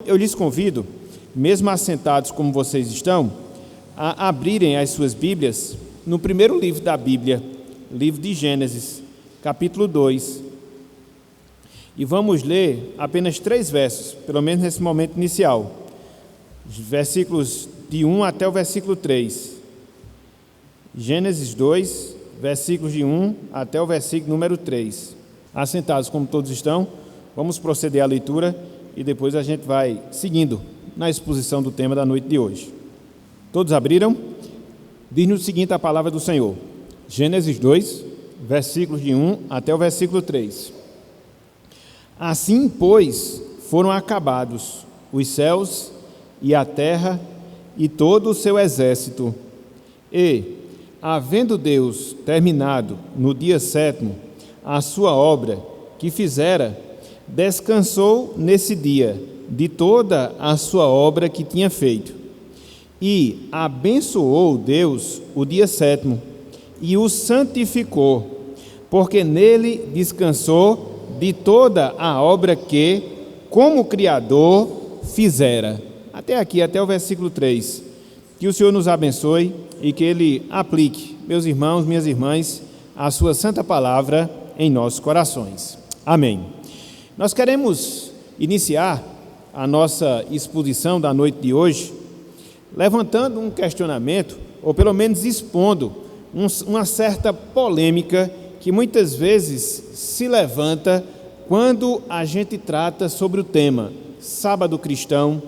Eu lhes convido, mesmo assentados como vocês estão, a abrirem as suas Bíblias no primeiro livro da Bíblia, livro de Gênesis, capítulo 2. E vamos ler apenas 3 versos, pelo menos nesse momento inicial. Versículos de 1 até o versículo 3. Gênesis 2, versículos de 1 até o versículo número 3. Assentados como todos estão, vamos proceder à leitura e depois a gente vai seguindo na exposição do tema da noite de hoje. Todos abriram? Diz-nos o seguinte a palavra do Senhor. Gênesis 2, versículos de 1 até o versículo 3. Assim, pois, foram acabados os céus e a terra e todo o seu exército. E, havendo Deus terminado no dia 7º a sua obra que fizera, descansou nesse dia de toda a sua obra que tinha feito. E abençoou Deus o dia 7º e o santificou, porque nele descansou de toda a obra que, como Criador, fizera. Até aqui, até o versículo 3. Que o Senhor nos abençoe e que Ele aplique, meus irmãos, minhas irmãs, a sua santa palavra em nossos corações. Amém. Nós queremos iniciar a nossa exposição da noite de hoje levantando um questionamento, ou pelo menos expondo uma certa polêmica que muitas vezes se levanta quando a gente trata sobre o tema sábado cristão,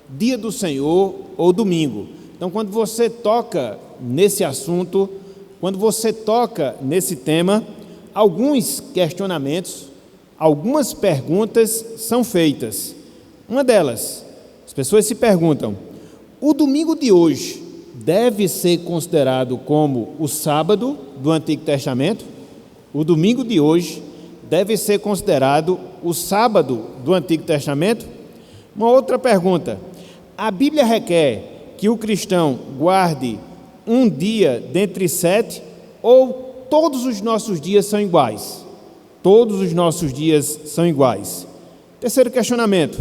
dia do Senhor ou domingo. Então, quando você toca nesse assunto, quando você toca nesse tema, alguns questionamentos, algumas perguntas são feitas. Uma delas, as pessoas se perguntam: o domingo de hoje deve ser considerado como o sábado do Antigo Testamento? O domingo de hoje deve ser considerado o sábado do Antigo Testamento? Uma outra pergunta: a Bíblia requer que o cristão guarde um dia dentre 7 ou todos os nossos dias são iguais? Todos os nossos dias são iguais. Terceiro questionamento: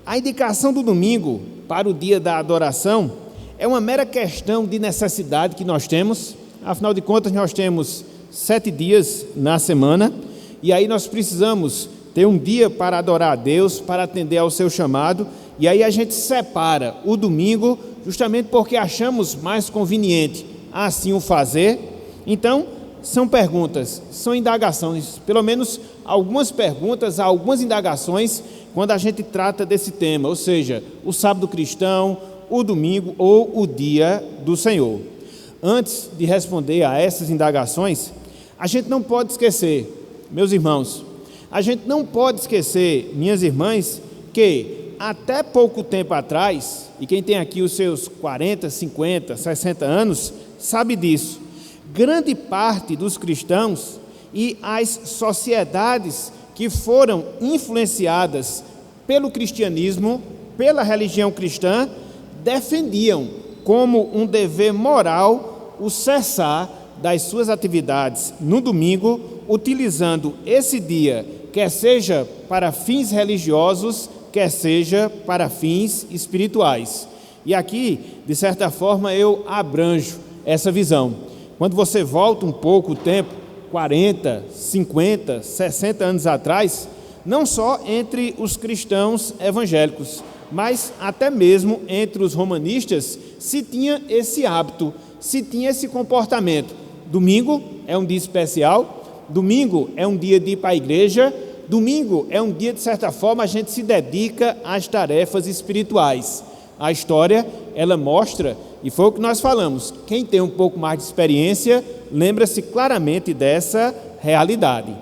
a indicação do domingo para o dia da adoração é uma mera questão de necessidade que nós temos? Afinal de contas, nós temos 7 dias na semana e aí nós precisamos ter um dia para adorar a Deus, para atender ao seu chamado, e aí a gente separa o domingo justamente porque achamos mais conveniente assim o fazer. Então, são perguntas, são indagações, pelo menos algumas perguntas, algumas indagações quando a gente trata desse tema, ou seja, o sábado cristão, o domingo ou o dia do Senhor. Antes de responder a essas indagações, a gente não pode esquecer, meus irmãos, a gente não pode esquecer, minhas irmãs, que até pouco tempo atrás, e quem tem aqui os seus 40, 50, 60 anos, sabe disso, grande parte dos cristãos e as sociedades que foram influenciadas pelo cristianismo, pela religião cristã, defendiam como um dever moral o cessar das suas atividades no domingo, utilizando esse dia, quer seja para fins religiosos, quer seja para fins espirituais. E aqui, de certa forma, eu abranjo essa visão. Quando você volta um pouco o tempo, 40, 50, 60 anos atrás, não só entre os cristãos evangélicos, mas até mesmo entre os romanistas, se tinha esse hábito, se tinha esse comportamento. Domingo é um dia especial, domingo é um dia de ir para a igreja, domingo é um dia, de certa forma, a gente se dedica às tarefas espirituais. A história, ela mostra, e foi o que nós falamos, quem tem um pouco mais de experiência, lembra-se claramente dessa realidade.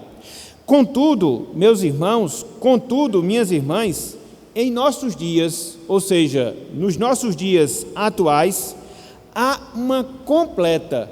Contudo, meus irmãos, contudo, minhas irmãs, em nossos dias, ou seja, nos nossos dias atuais, há uma completa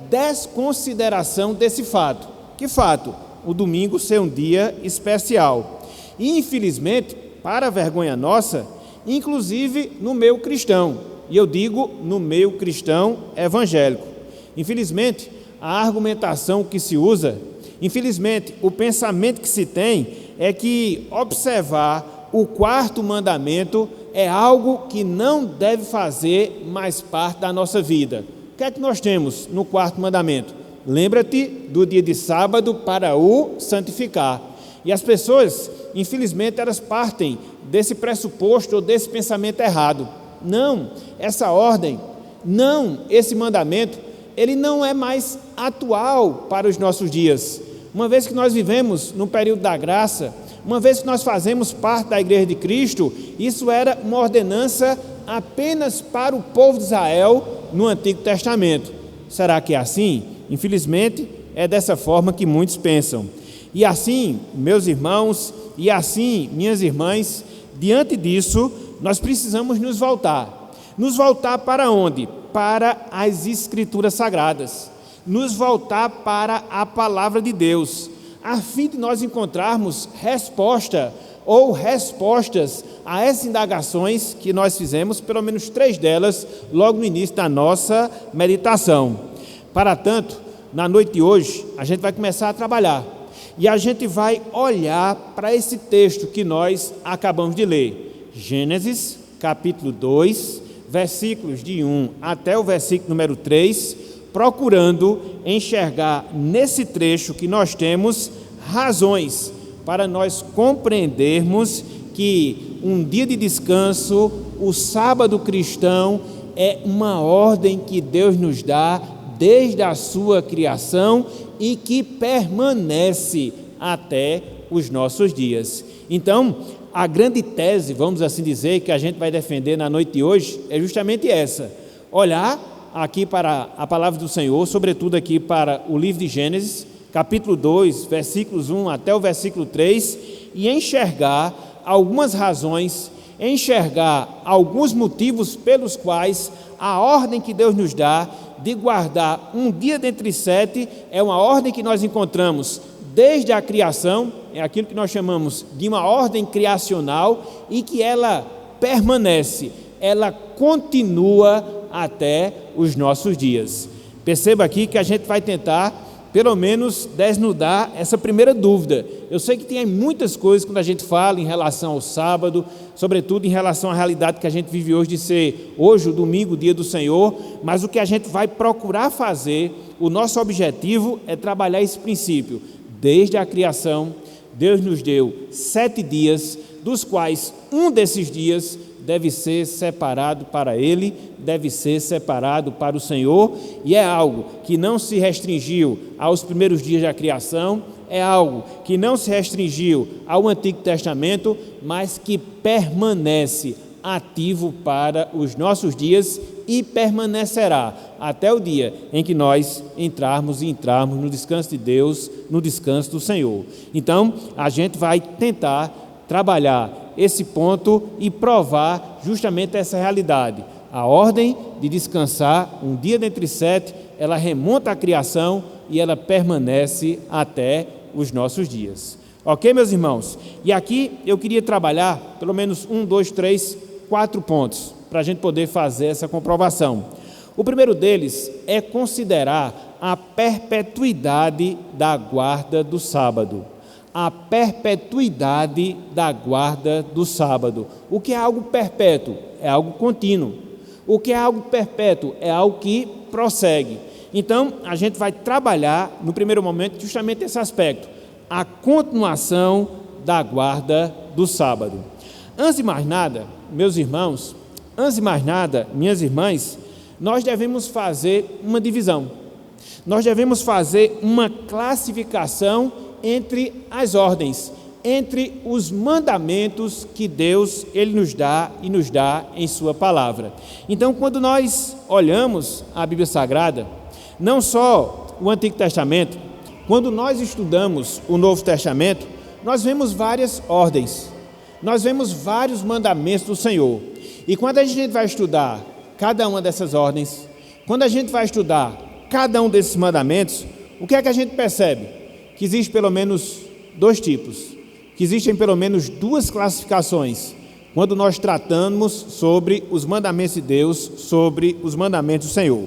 desconsideração desse fato. Que fato? O domingo ser um dia especial. E, infelizmente, para a vergonha nossa, inclusive no meio cristão, e eu digo no meio cristão evangélico. Infelizmente, a argumentação que se usa, infelizmente, o pensamento que se tem é que observar o quarto mandamento é algo que não deve fazer mais parte da nossa vida. O que é que nós temos no quarto mandamento? Lembra-te do dia de sábado para o santificar. E as pessoas, infelizmente, elas partem desse pressuposto ou desse pensamento errado. Não, essa ordem, não, esse mandamento, ele não é mais atual para os nossos dias. Uma vez que nós vivemos no período da graça, uma vez que nós fazemos parte da Igreja de Cristo, isso era uma ordenança apenas para o povo de Israel no Antigo Testamento. Será que é assim? Infelizmente, é dessa forma que muitos pensam. E assim, meus irmãos, e assim, minhas irmãs, diante disso, nós precisamos nos voltar. Nos voltar para onde? Para as Escrituras Sagradas. Nos voltar para a Palavra de Deus, a fim de nós encontrarmos resposta ou respostas a essas indagações que nós fizemos, pelo menos 3 delas, logo no início da nossa meditação. Para tanto, na noite de hoje, a gente vai começar a trabalhar e a gente vai olhar para esse texto que nós acabamos de ler. Gênesis, capítulo 2, versículos de 1 até o versículo número 3, procurando enxergar nesse trecho que nós temos razões para nós compreendermos que um dia de descanso, o sábado cristão, é uma ordem que Deus nos dá desde a sua criação e que permanece até os nossos dias. Então, a grande tese, vamos assim dizer, que a gente vai defender na noite de hoje é justamente essa: olhar aqui para a palavra do Senhor, sobretudo aqui para o livro de Gênesis, capítulo 2, versículos 1 até o versículo 3, e enxergar algumas razões, enxergar alguns motivos pelos quais a ordem que Deus nos dá de guardar um dia dentre 7 é uma ordem que nós encontramos desde a criação, é aquilo que nós chamamos de uma ordem criacional, e que ela permanece, ela continua até os nossos dias. Perceba aqui que a gente vai tentar, pelo menos, desnudar essa primeira dúvida. Eu sei que tem muitas coisas quando a gente fala em relação ao sábado, sobretudo em relação à realidade que a gente vive hoje de ser hoje o domingo, o dia do Senhor, mas o que a gente vai procurar fazer, o nosso objetivo é trabalhar esse princípio. Desde a criação, Deus nos deu 7 dias, dos quais um desses dias deve ser separado para Ele, deve ser separado para o Senhor, e é algo que não se restringiu aos primeiros dias da criação, é algo que não se restringiu ao Antigo Testamento, mas que permanece ativo para os nossos dias e permanecerá até o dia em que nós entrarmos no descanso de Deus, no descanso do Senhor. Então, a gente vai tentar trabalhar esse ponto e provar justamente essa realidade. A ordem de descansar um dia dentre 7, ela remonta à criação e ela permanece até os nossos dias. Ok, meus irmãos? E aqui eu queria trabalhar pelo menos 1, 2, 3, 4 pontos para a gente poder fazer essa comprovação. O primeiro deles é considerar a perpetuidade da guarda do sábado. A perpetuidade da guarda do sábado. O que é algo perpétuo? É algo contínuo. O que é algo perpétuo? É algo que prossegue. Então, a gente vai trabalhar, no primeiro momento, justamente esse aspecto, a continuação da guarda do sábado. Antes de mais nada, meus irmãos, antes de mais nada, minhas irmãs, nós devemos fazer uma divisão. Nós devemos fazer uma classificação entre as ordens, entre os mandamentos que Deus ele nos dá e nos dá em sua palavra. Então, quando nós olhamos a Bíblia Sagrada, não só o Antigo Testamento, quando nós estudamos o Novo Testamento, nós vemos várias ordens, nós vemos vários mandamentos do Senhor. E quando a gente vai estudar cada uma dessas ordens, quando a gente vai estudar cada um desses mandamentos, o que é que a gente percebe? Que existe pelo menos 2 tipos, que existem pelo menos 2 classificações, quando nós tratamos sobre os mandamentos de Deus, sobre os mandamentos do Senhor.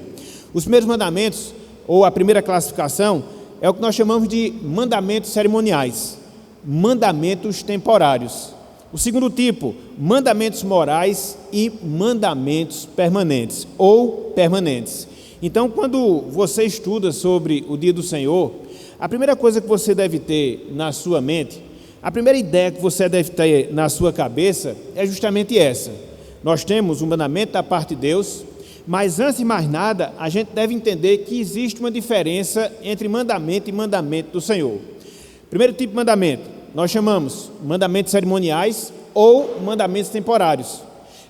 Os primeiros mandamentos, ou a primeira classificação, é o que nós chamamos de mandamentos cerimoniais. mandamentos temporários. O segundo tipo, mandamentos morais e mandamentos permanentes ou permanentes. Então, quando você estuda sobre o dia do Senhor, a primeira coisa que você deve ter na sua mente, a primeira ideia que você deve ter na sua cabeça é justamente essa. Nós temos um mandamento da parte de Deus, mas antes de mais nada, a gente deve entender que existe uma diferença entre mandamento e mandamento do Senhor. Primeiro tipo de mandamento, nós chamamos mandamentos cerimoniais ou mandamentos temporários.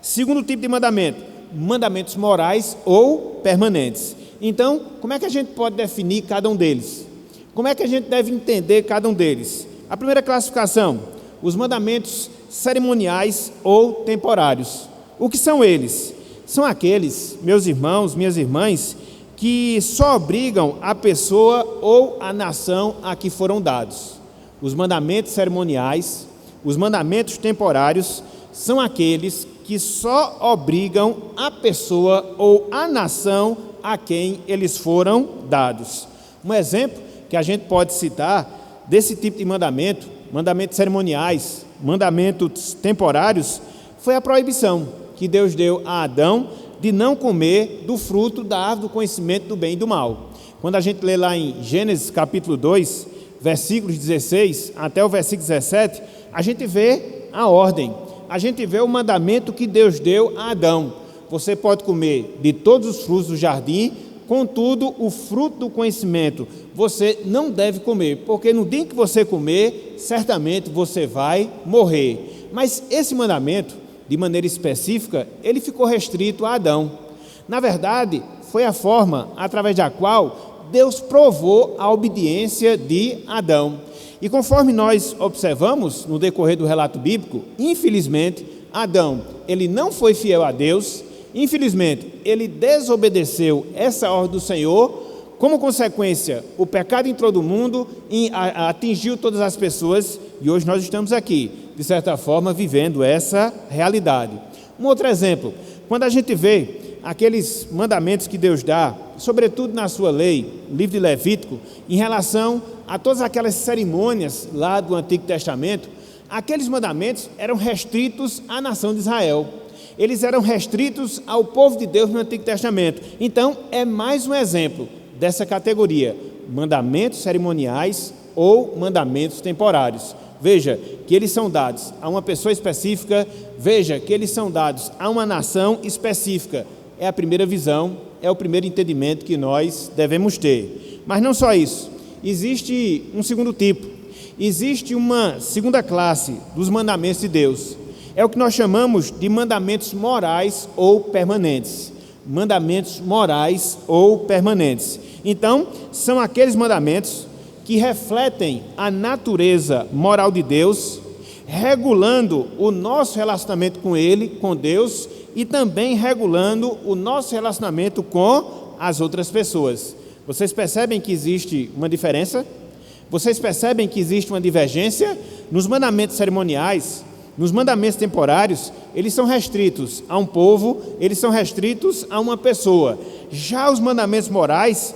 Segundo tipo de mandamento, mandamentos morais ou permanentes. Então, como é que a gente pode definir cada um deles? Como é que a gente deve entender cada um deles? A primeira classificação, os mandamentos cerimoniais ou temporários. O que são eles? São aqueles, meus irmãos, minhas irmãs, que só obrigam a pessoa ou a nação a que foram dados. Os mandamentos cerimoniais, os mandamentos temporários, são aqueles que só obrigam a pessoa ou a nação a quem eles foram dados. Um exemplo que a gente pode citar desse tipo de mandamento, mandamentos cerimoniais, mandamentos temporários, foi a proibição que Deus deu a Adão de não comer do fruto da árvore do conhecimento do bem e do mal. Quando a gente lê lá em Gênesis capítulo 2, versículos 16 até o versículo 17, a gente vê a ordem, a gente vê o mandamento que Deus deu a Adão. Você pode comer de todos os frutos do jardim, contudo, o fruto do conhecimento você não deve comer, porque no dia que você comer, certamente você vai morrer. Mas esse mandamento, de maneira específica, ele ficou restrito a Adão. Na verdade, foi a forma através da qual Deus provou a obediência de Adão. E conforme nós observamos no decorrer do relato bíblico, infelizmente, Adão, ele não foi fiel a Deus, infelizmente, ele desobedeceu essa ordem do Senhor. Como consequência, o pecado entrou no mundo e atingiu todas as pessoas, e hoje nós estamos aqui, de certa forma, vivendo essa realidade. Um outro exemplo, quando a gente vê aqueles mandamentos que Deus dá, sobretudo na sua lei, livro de Levítico, em relação a todas aquelas cerimônias lá do Antigo Testamento, aqueles mandamentos eram restritos à nação de Israel. Eles eram restritos ao povo de Deus no Antigo Testamento. Então, é mais um exemplo dessa categoria, mandamentos cerimoniais ou mandamentos temporários. Veja que eles são dados a uma pessoa específica, veja que eles são dados a uma nação específica. É a primeira visão, é o primeiro entendimento que nós devemos ter. Mas não só isso, existe um segundo tipo, existe uma segunda classe dos mandamentos de Deus. É o que nós chamamos de mandamentos morais ou permanentes. Mandamentos morais ou permanentes. Então, são aqueles mandamentos que refletem a natureza moral de Deus, regulando o nosso relacionamento com Ele, com Deus, e também regulando o nosso relacionamento com as outras pessoas. Vocês percebem que existe uma diferença? Vocês percebem que existe uma divergência? Nos mandamentos cerimoniais, nos mandamentos temporários, eles são restritos a um povo, eles são restritos a uma pessoa. Já os mandamentos morais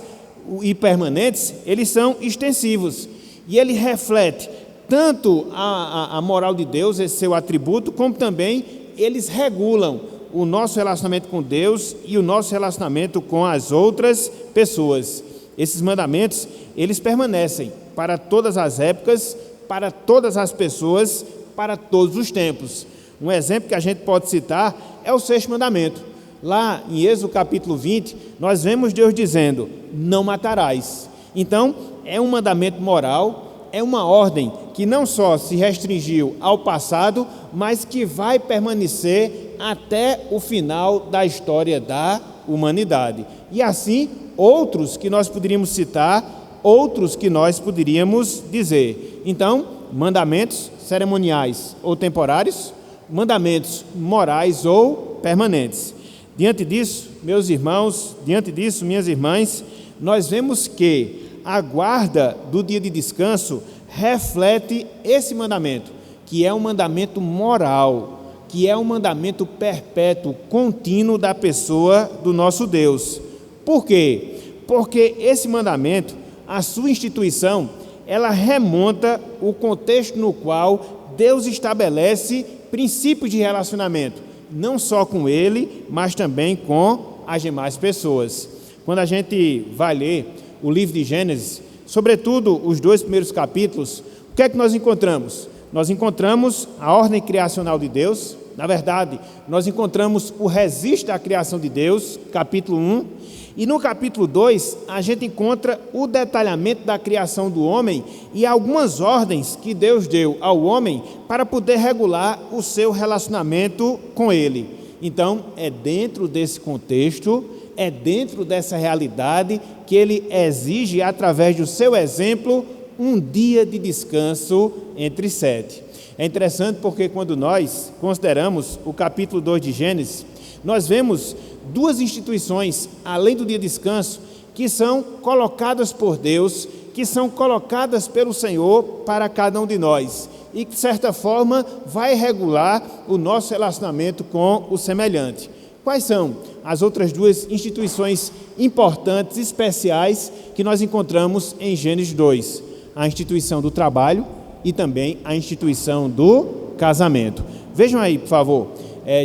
e permanentes, eles são extensivos. E ele reflete tanto a moral de Deus, esse seu atributo, como também eles regulam o nosso relacionamento com Deus e o nosso relacionamento com as outras pessoas. Esses mandamentos, eles permanecem para todas as épocas, para todas as pessoas, para todos os tempos. Um exemplo que a gente pode citar é o sexto mandamento. Lá em Êxodo capítulo 20, nós vemos Deus dizendo, não matarás. Então, é um mandamento moral, é uma ordem que não só se restringiu ao passado, mas que vai permanecer até o final da história da humanidade. E assim, outros que nós poderíamos citar, outros que nós poderíamos dizer. Então, mandamentos cerimoniais ou temporários, mandamentos morais ou permanentes. Diante disso, meus irmãos, diante disso, minhas irmãs, nós vemos que a guarda do dia de descanso reflete esse mandamento, que é um mandamento moral, que é um mandamento perpétuo, contínuo da pessoa do nosso Deus. Por quê? Porque esse mandamento, a sua instituição, ela remonta o contexto no qual Deus estabelece princípios de relacionamento, não só com ele, mas também com as demais pessoas. Quando a gente vai ler o livro de Gênesis, sobretudo os 2 primeiros capítulos, o que é que nós encontramos? Nós encontramos a ordem criacional de Deus. Na verdade, nós encontramos o registro da criação de Deus, capítulo 1, e no capítulo 2, a gente encontra o detalhamento da criação do homem e algumas ordens que Deus deu ao homem para poder regular o seu relacionamento com ele. Então, é dentro desse contexto, é dentro dessa realidade que ele exige, através do seu exemplo, um dia de descanso entre 7. É interessante porque quando nós consideramos o capítulo 2 de Gênesis, nós vemos 2 instituições, além do dia de descanso, que são colocadas por Deus, que são colocadas pelo Senhor para cada um de nós, e que de certa forma vai regular o nosso relacionamento com o semelhante. Quais são as outras 2 instituições importantes, especiais, que nós encontramos em Gênesis 2? A instituição do trabalho e também a instituição do casamento. Vejam aí, por favor,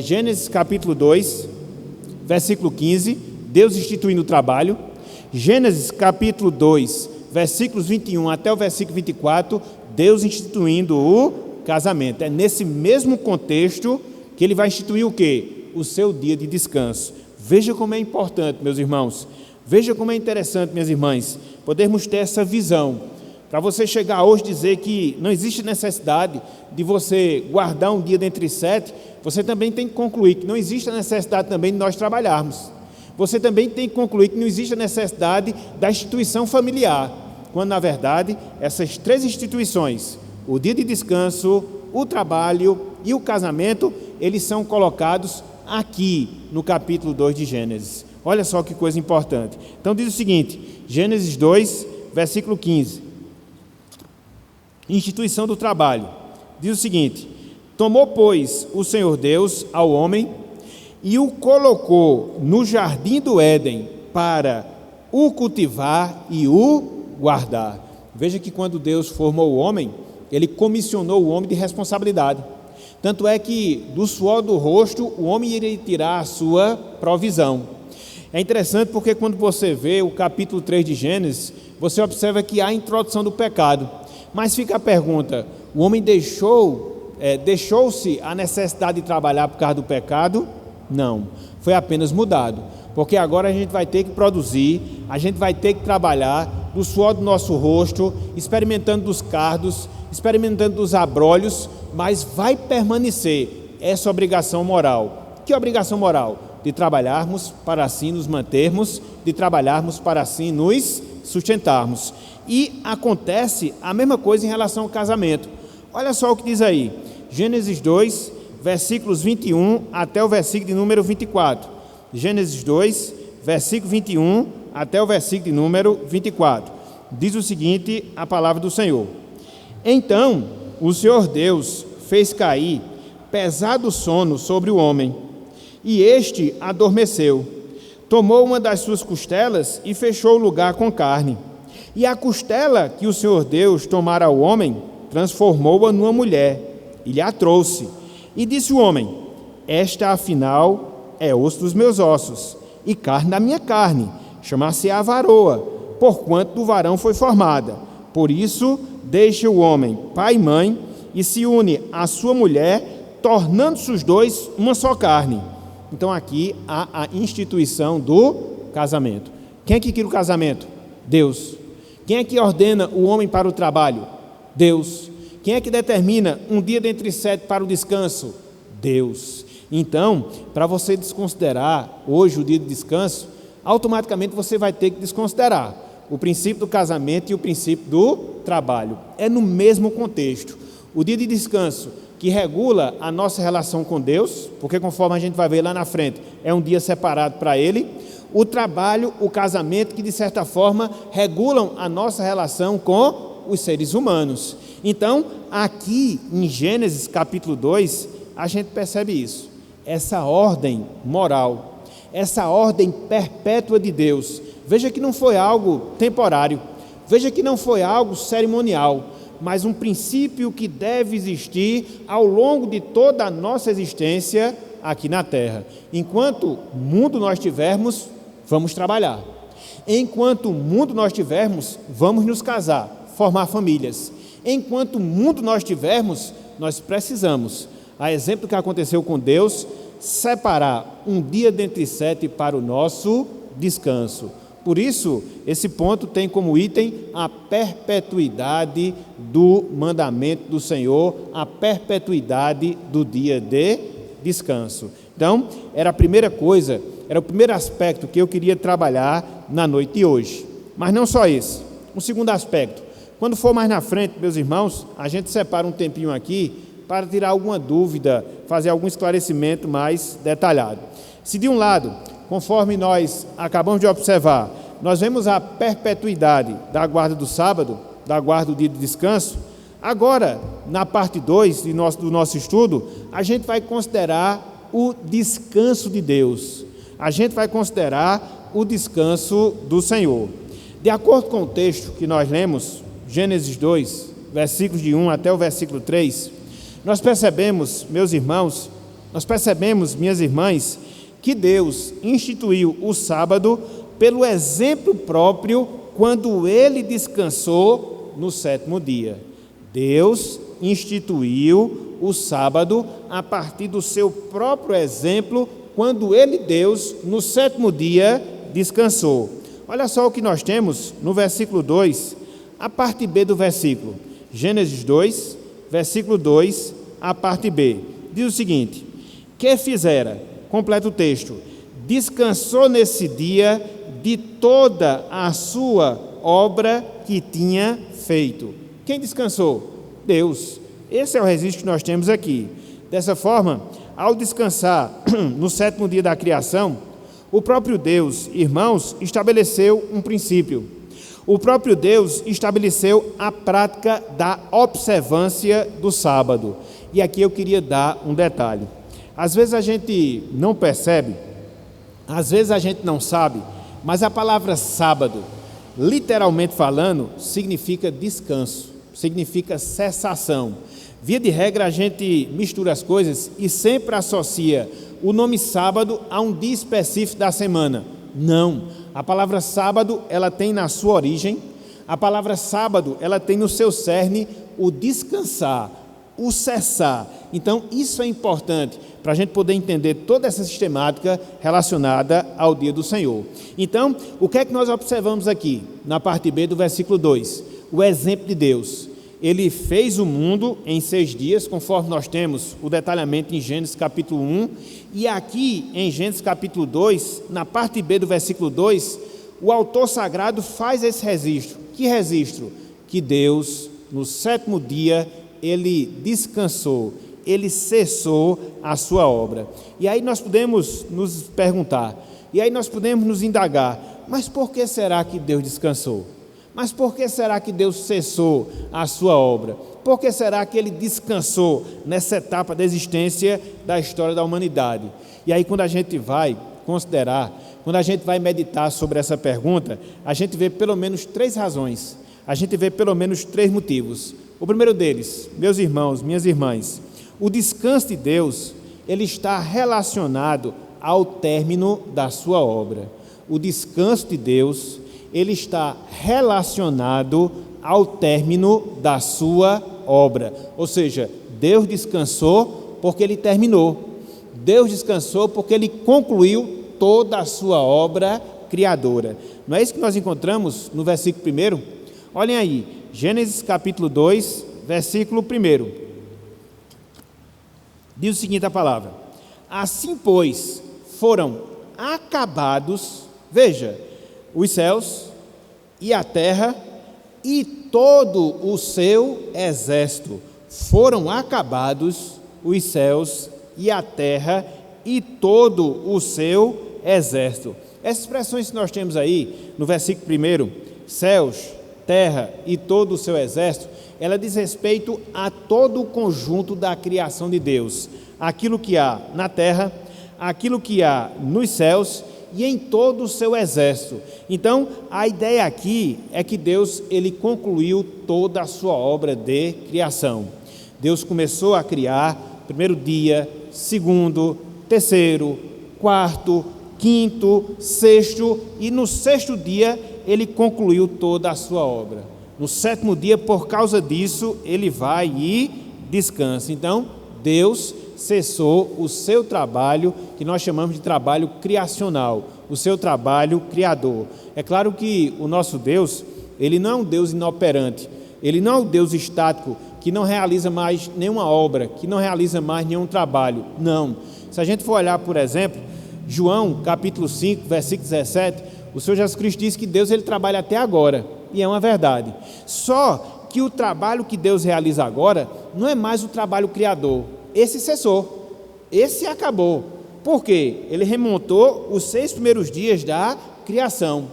Gênesis capítulo 2, versículo 15, Deus instituindo o trabalho. Gênesis capítulo 2, versículos 21 até o versículo 24, Deus instituindo o casamento. É nesse mesmo contexto que ele vai instituir o quê? O seu dia de descanso. Veja como é importante, meus irmãos, veja como é interessante, minhas irmãs, podermos ter essa visão. Para você chegar hoje e dizer que não existe necessidade de você guardar um dia dentre 7, você também tem que concluir que não existe a necessidade também de nós trabalharmos. Você também tem que concluir que não existe a necessidade da instituição familiar, quando na verdade essas 3 instituições, o dia de descanso, o trabalho e o casamento, eles são colocados aqui no capítulo 2 de Gênesis. Olha só que coisa importante. Então diz o seguinte, Gênesis 2, versículo 15. Instituição do trabalho. Diz o seguinte: tomou, pois, o Senhor Deus ao homem e o colocou no jardim do Éden para o cultivar e o guardar. Veja que quando Deus formou o homem, ele comissionou o homem de responsabilidade. Tanto é que do suor do rosto o homem iria tirar a sua provisão. É interessante porque quando você vê o capítulo 3 de Gênesis, você observa que há a introdução do pecado. Mas fica a pergunta, o homem deixou-se a necessidade de trabalhar por causa do pecado? Não, foi apenas mudado, porque agora a gente vai ter que produzir, a gente vai ter que trabalhar do suor do nosso rosto, experimentando dos cardos, experimentando dos abrolhos, mas vai permanecer essa obrigação moral. Que obrigação moral? De trabalharmos para assim nos mantermos, de trabalharmos para assim nos sustentarmos. E acontece a mesma coisa em relação ao casamento. Olha só o que diz aí, Gênesis 2, versículos 21 até o versículo de número 24. Gênesis 2, versículo 21 até o versículo de número 24. Diz o seguinte, a palavra do Senhor: então o Senhor Deus fez cair pesado sono sobre o homem, e este adormeceu. Tomou uma das suas costelas e fechou o lugar com carne. E a costela que o Senhor Deus tomara ao homem, transformou-a numa mulher, e lhe a trouxe. E disse o homem: esta afinal é osso dos meus ossos, e carne da minha carne, chamar-se-á varoa, porquanto do varão foi formada. Por isso deixa o homem pai e mãe, e se une à sua mulher, tornando-se os dois uma só carne. Então aqui há a instituição do casamento. Quem é que quer o casamento? Deus. Quem é que ordena o homem para o trabalho? Deus. Quem é que determina um dia dentre 7 para o descanso? Deus. Então, para você desconsiderar hoje o dia de descanso, automaticamente você vai ter que desconsiderar o princípio do casamento e o princípio do trabalho. É no mesmo contexto. O dia de descanso que regula a nossa relação com Deus, porque conforme a gente vai ver lá na frente, é um dia separado para Ele. O trabalho, o casamento, que de certa forma regulam a nossa relação com os seres humanos. Então, aqui em Gênesis capítulo 2, a gente percebe isso, essa ordem moral, essa ordem perpétua de Deus. Veja que não foi algo temporário, Veja que não foi algo cerimonial, mas um princípio que deve existir ao longo de toda a nossa existência aqui na terra. Enquanto mundo nós tivermos, vamos trabalhar. Enquanto mundo nós tivermos, vamos nos casar, formar famílias. Enquanto mundo nós tivermos, nós precisamos, a exemplo que aconteceu com Deus, separar um dia dentre 7 para o nosso descanso. Por isso, esse ponto tem como item a perpetuidade do mandamento do Senhor, a perpetuidade do dia de descanso. Então, era a primeira coisa, era o primeiro aspecto que eu queria trabalhar na noite de hoje. Mas não só esse. Um segundo aspecto. Quando for mais na frente, meus irmãos, a gente separa um tempinho aqui para tirar alguma dúvida, fazer algum esclarecimento mais detalhado. Se de um lado, conforme nós acabamos de observar, nós vemos a perpetuidade da guarda do sábado, da guarda do dia de descanso, agora, na parte 2 do nosso estudo, a gente vai considerar o descanso de Deus. A gente vai considerar o descanso do Senhor. De acordo com o texto que nós lemos, Gênesis 2, versículos de 1 até o versículo 3, nós percebemos, meus irmãos, minhas irmãs, que Deus instituiu o sábado pelo exemplo próprio quando Ele descansou no 7º dia. Deus instituiu o sábado a partir do seu próprio exemplo quando Ele, Deus, no 7º dia, descansou. Olha só o que nós temos no versículo 2, a parte B do versículo. Gênesis 2, versículo 2, a parte B. Diz o seguinte: que fizera, completa o texto, descansou nesse dia de toda a sua obra que tinha feito. Quem descansou? Deus. Esse é o registro que nós temos aqui. Dessa forma, ao descansar no 7º dia da criação, o próprio Deus, irmãos, estabeleceu um princípio. O próprio Deus estabeleceu a prática da observância do sábado. E aqui eu queria dar um detalhe. Às vezes a gente não percebe, às vezes a gente não sabe, mas a palavra sábado, literalmente falando, significa descanso, significa cessação. Via de regra, a gente mistura as coisas e sempre associa o nome sábado a um dia específico da semana. Não, a palavra sábado, ela tem na sua origem, a palavra sábado, ela tem no seu cerne o descansar, o cessar. Então, isso é importante para a gente poder entender toda essa sistemática relacionada ao dia do Senhor. Então, o que é que nós observamos aqui, na parte B do versículo 2? O exemplo de Deus. Ele fez o mundo em 6 dias, conforme nós temos o detalhamento em Gênesis capítulo 1, e aqui em Gênesis capítulo 2, na parte B do versículo 2, o autor sagrado faz esse registro. Que registro? Que Deus, no 7º dia, Ele descansou, Ele cessou a sua obra. E aí nós podemos nos perguntar, e aí nós podemos nos indagar, mas por que será que Deus descansou? Mas por que será que Deus cessou a sua obra? Por que será que Ele descansou nessa etapa da existência da história da humanidade? E aí quando a gente vai considerar, quando a gente vai meditar sobre essa pergunta, a gente vê pelo menos 3 razões, a gente vê pelo menos 3 motivos. O primeiro deles, meus irmãos, minhas irmãs, o descanso de Deus, ele está relacionado ao término da sua obra. O descanso de Deus, ele está relacionado ao término da sua obra. Ou seja, Deus descansou porque Ele terminou. Deus descansou porque Ele concluiu toda a sua obra criadora. Não é isso que nós encontramos no versículo 1? Olhem aí, Gênesis capítulo 2, versículo 1. Diz o seguinte a palavra: assim, pois, foram acabados, veja, os céus e a terra e todo o seu exército. Foram acabados os céus e a terra e todo o seu exército. Essas expressões que nós temos aí no versículo 1, céus, terra e todo o seu exército, ela diz respeito a todo o conjunto da criação de Deus. Aquilo que há na terra, aquilo que há nos céus e em todo o seu exército. Então, a ideia aqui é que Deus ele concluiu toda a sua obra de criação. Deus começou a criar, primeiro dia, segundo, terceiro, quarto, quinto, sexto, e no sexto dia ele concluiu toda a sua obra. No sétimo dia, por causa disso, ele vai e descansa. Então, Deus cessou o seu trabalho, que nós chamamos de trabalho criacional, o seu trabalho criador. É claro que o nosso Deus, ele não é um Deus inoperante, ele não é um Deus estático, que não realiza mais nenhuma obra, que não realiza mais nenhum trabalho. Não. Se a gente for olhar, por exemplo, João, capítulo 5, versículo 17, o Senhor Jesus Cristo diz que Deus ele trabalha até agora, e é uma verdade. Só que o trabalho que Deus realiza agora não é mais o trabalho criador. Esse cessou, esse acabou. Por quê? Ele remontou os 6 primeiros dias da criação.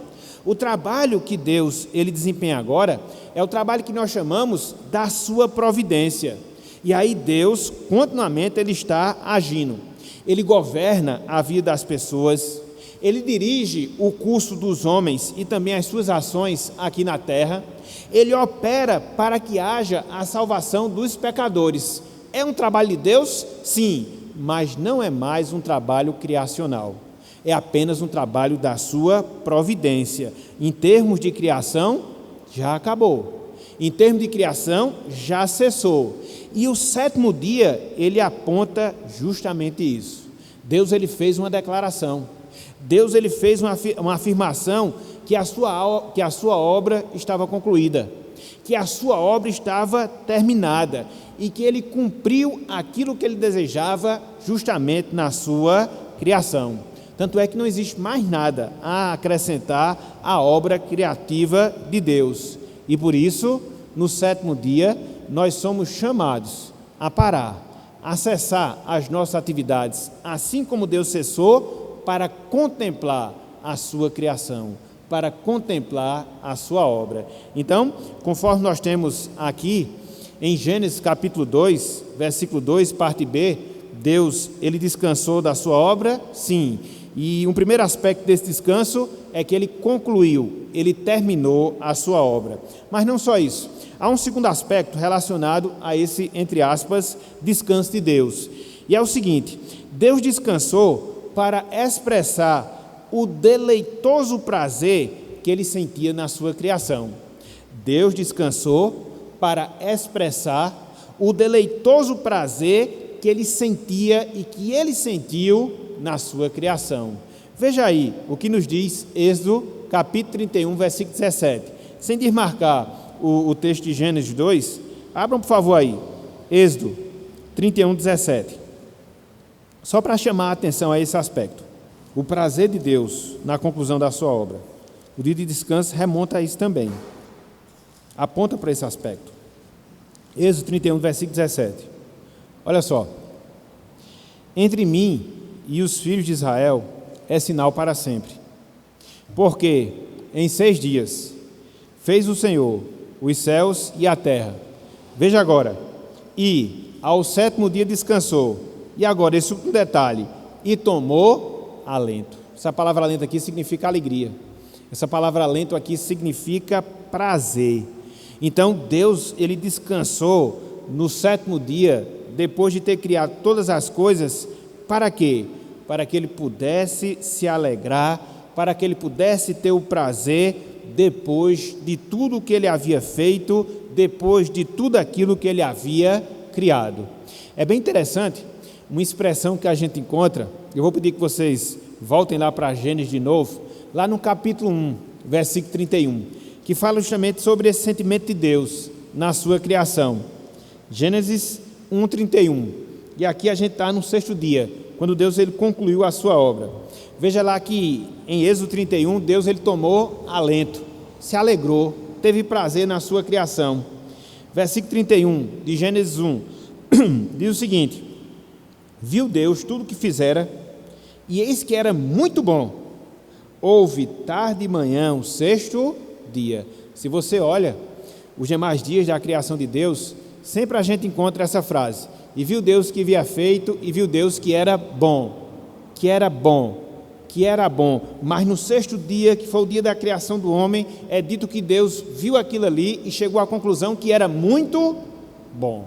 O trabalho que Deus ele desempenha agora é o trabalho que nós chamamos da sua providência. E aí Deus, continuamente, ele está agindo. Ele governa a vida das pessoas, ele dirige o curso dos homens e também as suas ações aqui na terra. Ele opera para que haja a salvação dos pecadores. É um trabalho de Deus? Sim, mas não é mais um trabalho criacional. É apenas um trabalho da sua providência. Em termos de criação, já acabou. Em termos de criação, já cessou. E o sétimo dia, ele aponta justamente isso. Deus ele fez uma declaração. Deus ele fez uma afirmação que a sua obra estava concluída, que a sua obra estava terminada e que ele cumpriu aquilo que ele desejava justamente na sua criação. Tanto é que não existe mais nada a acrescentar à obra criativa de Deus. E por isso, no sétimo dia, nós somos chamados a parar, a cessar as nossas atividades, assim como Deus cessou, para contemplar a sua criação, para contemplar a sua obra. Então, conforme nós temos aqui em Gênesis capítulo 2, versículo 2, parte B, Deus, ele descansou da sua obra? Sim. E um primeiro aspecto desse descanso é que ele concluiu, ele terminou a sua obra. Mas não só isso. Há um segundo aspecto relacionado a esse, entre aspas, descanso de Deus. E é o seguinte: Deus descansou para expressar o deleitoso prazer que ele sentia na sua criação. Deus descansou para expressar o deleitoso prazer que ele sentia e que ele sentiu na sua criação. Veja aí o que nos diz Êxodo, capítulo 31, versículo 17. Sem desmarcar o texto de Gênesis 2, abram por favor aí, Êxodo 31, 17. Só para chamar a atenção a esse aspecto. O prazer de Deus na conclusão da sua obra. O dia de descanso remonta a isso também. Aponta para esse aspecto. Êxodo 31, versículo 17. Olha só. Entre mim e os filhos de Israel é sinal para sempre. Porque em 6 dias fez o Senhor os céus e a terra. Veja agora. E ao 7º dia descansou. E agora, esse último detalhe. E tomou alento. Essa palavra alento aqui significa alegria. Essa palavra alento aqui significa prazer. Então, Deus, ele descansou no 7º dia, depois de ter criado todas as coisas, para quê? Para que ele pudesse se alegrar, para que ele pudesse ter o prazer depois de tudo que ele havia feito, depois de tudo aquilo que ele havia criado. É bem interessante, uma expressão que a gente encontra, eu vou pedir que vocês voltem lá para Gênesis de novo, lá no capítulo 1, versículo 31, que fala justamente sobre esse sentimento de Deus na sua criação. Gênesis 1, 31. E aqui a gente está no 6º dia, quando Deus ele concluiu a sua obra. Veja lá que em Êxodo 31, Deus ele tomou alento, se alegrou, teve prazer na sua criação. Versículo 31 de Gênesis 1 diz o seguinte: viu Deus tudo o que fizera, e eis que era muito bom. Houve tarde e manhã o 6º dia. Se você olha os demais dias da criação de Deus, sempre a gente encontra essa frase: e viu Deus que havia feito, e viu Deus que era bom, que era bom, que era bom, mas no sexto dia, que foi o dia da criação do homem, é dito que Deus viu aquilo ali e chegou à conclusão que era muito bom.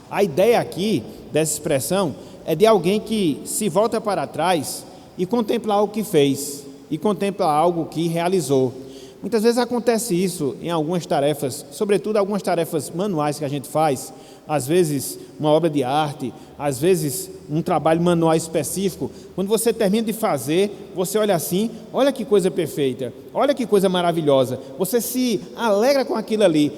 A ideia aqui, dessa expressão, é de alguém que se volta para trás e contempla algo que fez, e contempla algo que realizou. Muitas vezes acontece isso em algumas tarefas, sobretudo algumas tarefas manuais que a gente faz, às vezes uma obra de arte, às vezes um trabalho manual específico. Quando você termina de fazer, você olha assim, olha que coisa perfeita, olha que coisa maravilhosa, você se alegra com aquilo ali.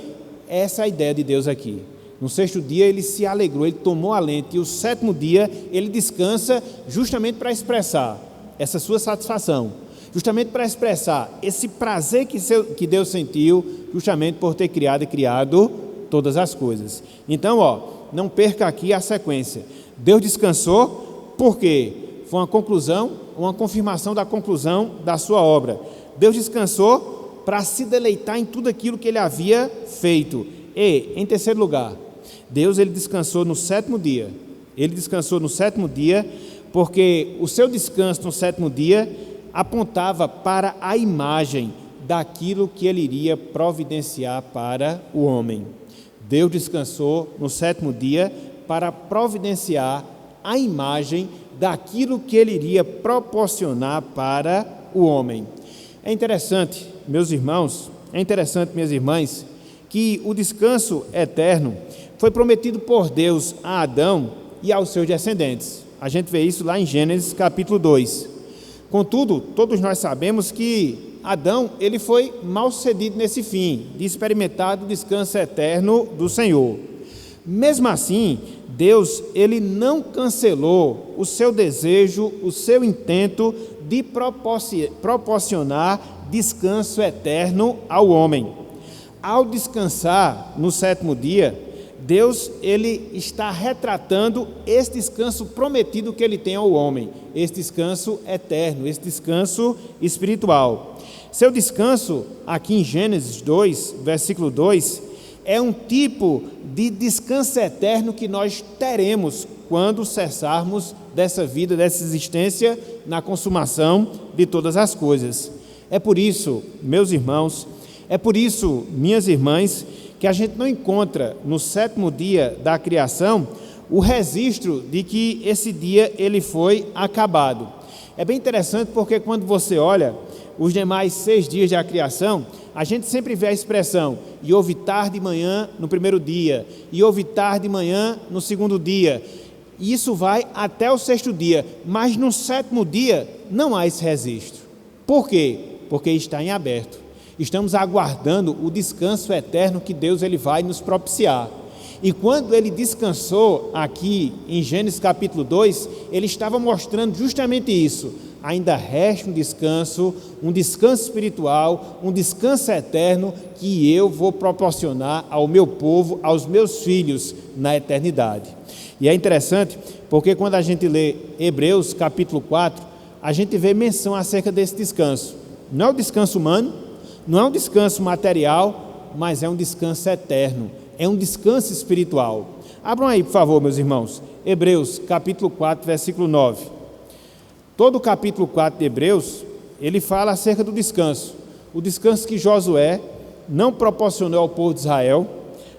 Essa é a ideia de Deus aqui. No sexto dia ele se alegrou, ele tomou alento, e o sétimo dia ele descansa justamente para expressar essa sua satisfação, justamente para expressar esse prazer que Deus sentiu, justamente por ter criado e criado todas as coisas. Então, não perca aqui a sequência. Deus descansou porque foi uma conclusão, uma confirmação da conclusão da sua obra. Deus descansou para se deleitar em tudo aquilo que ele havia feito. E, em terceiro lugar, Deus ele descansou no sétimo dia. Ele descansou no sétimo dia porque o seu descanso no sétimo dia apontava para a imagem daquilo que ele iria providenciar para o homem. Deus descansou no sétimo dia para providenciar a imagem daquilo que ele iria proporcionar para o homem. É interessante, meus irmãos, minhas irmãs, que o descanso eterno foi prometido por Deus a Adão e aos seus descendentes. A gente vê isso lá em Gênesis capítulo 2. Contudo, todos nós sabemos que Adão ele foi mal sucedido nesse fim, de experimentar o descanso eterno do Senhor. Mesmo assim, Deus ele não cancelou o seu desejo, o seu intento de proporcionar descanso eterno ao homem. Ao descansar no sétimo dia, Deus ele está retratando esse descanso prometido que ele tem ao homem, esse descanso eterno, esse descanso espiritual. Seu descanso, aqui em Gênesis 2, versículo 2, é um tipo de descanso eterno que nós teremos quando cessarmos dessa vida, dessa existência, na consumação de todas as coisas. É por isso, meus irmãos, é por isso, minhas irmãs, que a gente não encontra no sétimo dia da criação o registro de que esse dia ele foi acabado. É bem interessante porque quando você olha os demais 6 dias da criação, a gente sempre vê a expressão e houve tarde e manhã no primeiro dia, e houve tarde e manhã no segundo dia. E isso vai até o sexto dia, mas no sétimo dia não há esse registro. Por quê? Porque está em aberto. Estamos aguardando o descanso eterno que Deus ele vai nos propiciar. E quando ele descansou aqui em Gênesis capítulo 2, ele estava mostrando justamente isso. Ainda resta um descanso espiritual, um descanso eterno que eu vou proporcionar ao meu povo, aos meus filhos na eternidade. E é interessante porque quando a gente lê Hebreus capítulo 4, a gente vê menção acerca desse descanso. Não é o descanso humano, não é um descanso material, mas é um descanso eterno, é um descanso espiritual. Abram aí, por favor, meus irmãos, Hebreus capítulo 4, versículo 9. Todo o capítulo 4 de Hebreus, ele fala acerca do descanso. O descanso que Josué não proporcionou ao povo de Israel,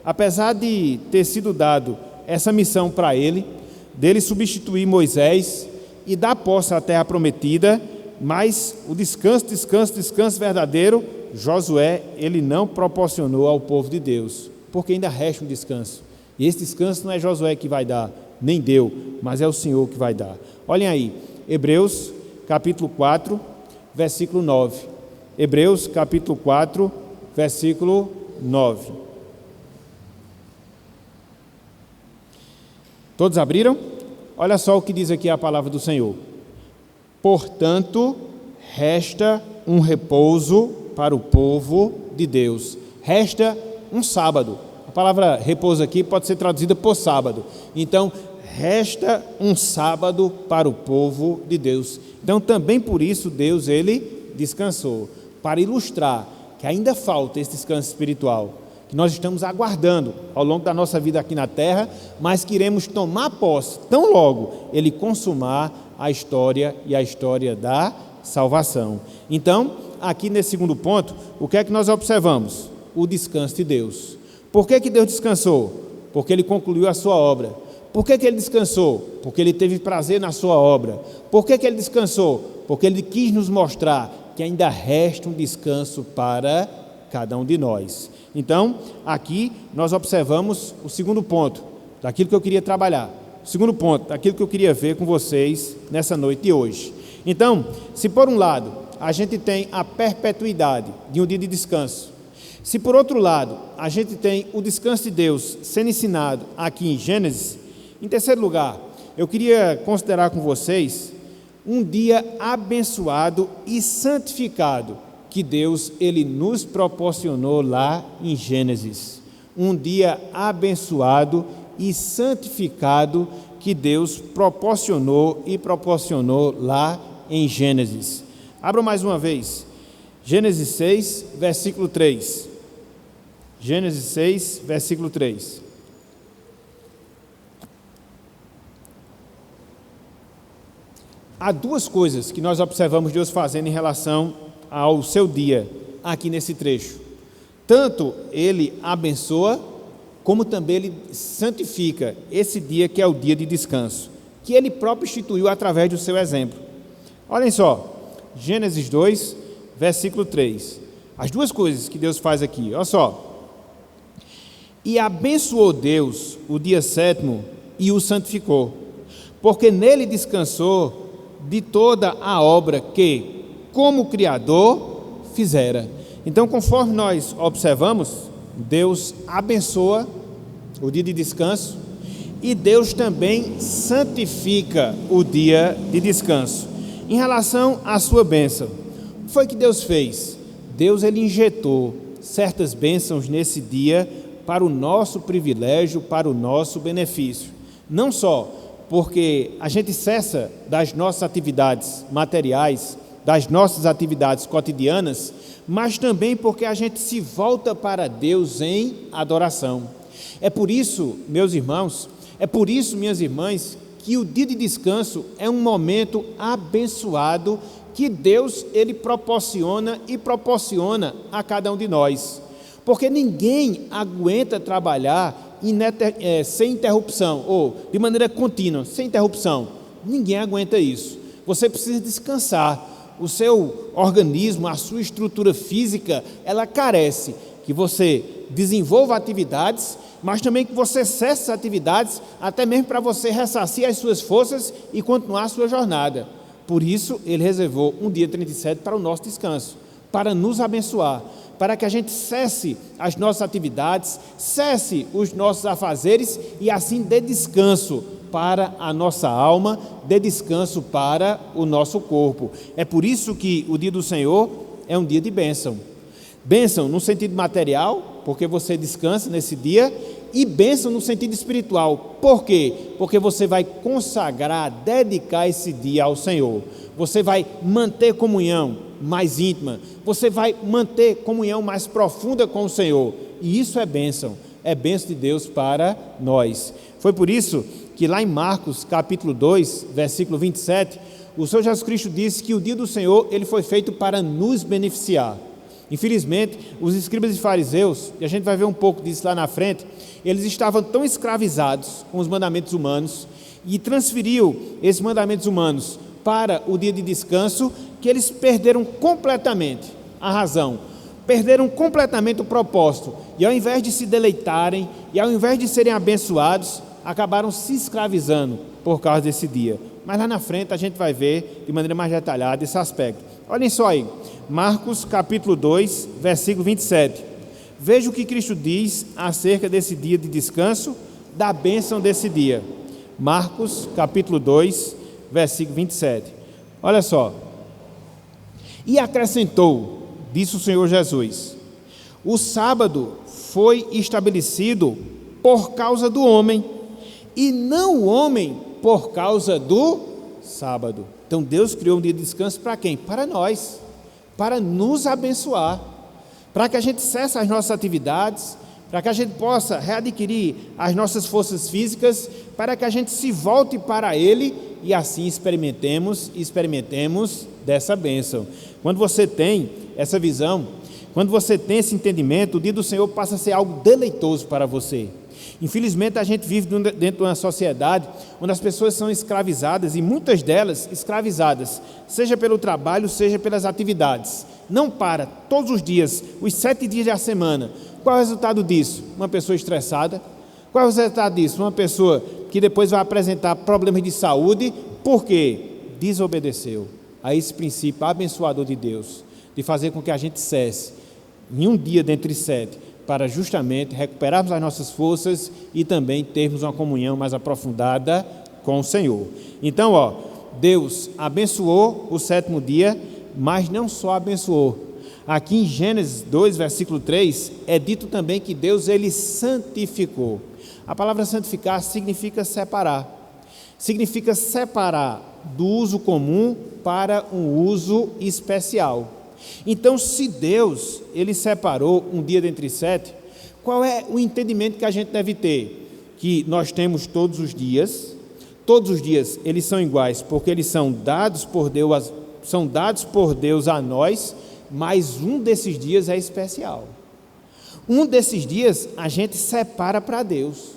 apesar de ter sido dado essa missão para ele, dele substituir Moisés e dar posse à terra prometida, mas o descanso verdadeiro, Josué, ele não proporcionou ao povo de Deus, porque ainda resta um descanso. E esse descanso não é Josué que vai dar, nem deu, mas é o Senhor que vai dar. Olhem aí, Hebreus capítulo 4, versículo 9. Hebreus capítulo 4, versículo 9. Todos abriram? Olha só o que diz aqui a palavra do Senhor. Portanto, resta um repouso para o povo de Deus. Resta um sábado. A palavra repouso aqui pode ser traduzida por sábado. Então, resta um sábado para o povo de Deus. Então, também por isso, Deus, ele descansou. Para ilustrar que ainda falta esse descanso espiritual, que nós estamos aguardando ao longo da nossa vida aqui na terra, mas queremos tomar posse, tão logo ele consumar a história e a história da salvação. Então, aqui nesse segundo ponto, o que é que nós observamos? O descanso de Deus. Por que Deus descansou? Porque Ele concluiu a sua obra. Por que Ele descansou? Porque Ele teve prazer na sua obra. Por que Ele descansou? Porque Ele quis nos mostrar que ainda resta um descanso para cada um de nós. Então, aqui nós observamos o segundo ponto daquilo que eu queria trabalhar. O segundo ponto daquilo que eu queria ver com vocês nessa noite de hoje. Então, se por um lado a gente tem a perpetuidade de um dia de descanso, se por outro lado a gente tem o descanso de Deus sendo ensinado aqui em Gênesis, em terceiro lugar, eu queria considerar com vocês um dia abençoado e santificado que Deus ele nos proporcionou lá em Gênesis. Um dia abençoado e santificado que Deus proporcionou lá em Gênesis. Abra mais uma vez, Gênesis 6, versículo 3. Gênesis 6, versículo 3. Há duas coisas que nós observamos Deus fazendo em relação ao seu dia, aqui nesse trecho. Tanto Ele abençoa, como também Ele santifica esse dia que é o dia de descanso, que Ele próprio instituiu através do seu exemplo. Olhem só, Gênesis 2, versículo 3. As duas coisas que Deus faz aqui, olha só. E abençoou Deus o dia sétimo e o santificou, porque nele descansou de toda a obra que, como Criador, fizera. Então, conforme nós observamos, Deus abençoa o dia de descanso e Deus também santifica o dia de descanso. Em relação à sua bênção, o que foi que Deus fez? Deus ele injetou certas bênçãos nesse dia para o nosso privilégio, para o nosso benefício. Não só porque a gente cessa das nossas atividades materiais, das nossas atividades cotidianas, mas também porque a gente se volta para Deus em adoração. É por isso, meus irmãos, é por isso, minhas irmãs, que o dia de descanso é um momento abençoado que Deus ele proporciona e proporciona a cada um de nós. Porque ninguém aguenta trabalhar sem interrupção, ou de maneira contínua, sem interrupção. Ninguém aguenta isso. Você precisa descansar. O seu organismo, a sua estrutura física, ela carece que você desenvolva atividades, mas também que você cesse essas atividades, até mesmo para você ressarcir as suas forças e continuar a sua jornada. Por isso, Ele reservou um dia 37 para o nosso descanso, para nos abençoar, para que a gente cesse as nossas atividades, cesse os nossos afazeres e assim dê descanso para a nossa alma, dê descanso para o nosso corpo. É por isso que o dia do Senhor é um dia de bênção. Bênção no sentido material, porque você descansa nesse dia, e bênção no sentido espiritual. Por quê? Porque você vai consagrar, dedicar esse dia ao Senhor. Você vai manter comunhão mais íntima, você vai manter comunhão mais profunda com o Senhor, e isso é bênção de Deus para nós. Foi por isso que lá em Marcos capítulo 2, versículo 27, o Senhor Jesus Cristo disse que o dia do Senhor ele foi feito para nos beneficiar. Infelizmente, os escribas e fariseus, e a gente vai ver um pouco disso lá na frente, eles estavam tão escravizados com os mandamentos humanos e transferiu esses mandamentos humanos para o dia de descanso, que eles perderam completamente a razão, perderam completamente o propósito, e ao invés de se deleitarem, e ao invés de serem abençoados, acabaram se escravizando por causa desse dia. Mas lá na frente a gente vai ver de maneira mais detalhada esse aspecto. Olhem só aí, Marcos capítulo 2, versículo 27. Veja o que Cristo diz acerca desse dia de descanso, da bênção desse dia. Marcos capítulo 2, versículo 27. Olha só. E acrescentou, disse o Senhor Jesus, o sábado foi estabelecido por causa do homem, e não o homem por causa do sábado. Então Deus criou um dia de descanso para quem? Para nós, para nos abençoar, para que a gente cesse as nossas atividades, para que a gente possa readquirir as nossas forças físicas, para que a gente se volte para Ele e assim experimentemos dessa bênção. Quando você tem essa visão, quando você tem esse entendimento, o dia do Senhor passa a ser algo deleitoso para você. Infelizmente, a gente vive dentro de uma sociedade onde as pessoas são escravizadas, e muitas delas escravizadas, seja pelo trabalho, seja pelas atividades. Não para, todos os dias, os 7 dias da semana. Qual é o resultado disso? Uma pessoa estressada. Qual é o resultado disso? Uma pessoa que depois vai apresentar problemas de saúde, porque desobedeceu a esse princípio abençoador de Deus, de fazer com que a gente cesse em um dia dentre 7, para justamente recuperarmos as nossas forças e também termos uma comunhão mais aprofundada com o Senhor. Então, Deus abençoou o 7º dia, mas não só abençoou. Aqui em Gênesis 2, versículo 3, é dito também que Deus, Ele santificou. A palavra santificar significa separar. Significa separar do uso comum para um uso especial. Então, se Deus, Ele separou um dia dentre 7, qual é o entendimento que a gente deve ter? Que nós temos todos os dias eles são iguais, porque eles são dados por Deus a nós, mas um desses dias é especial. Um desses dias a gente separa para Deus.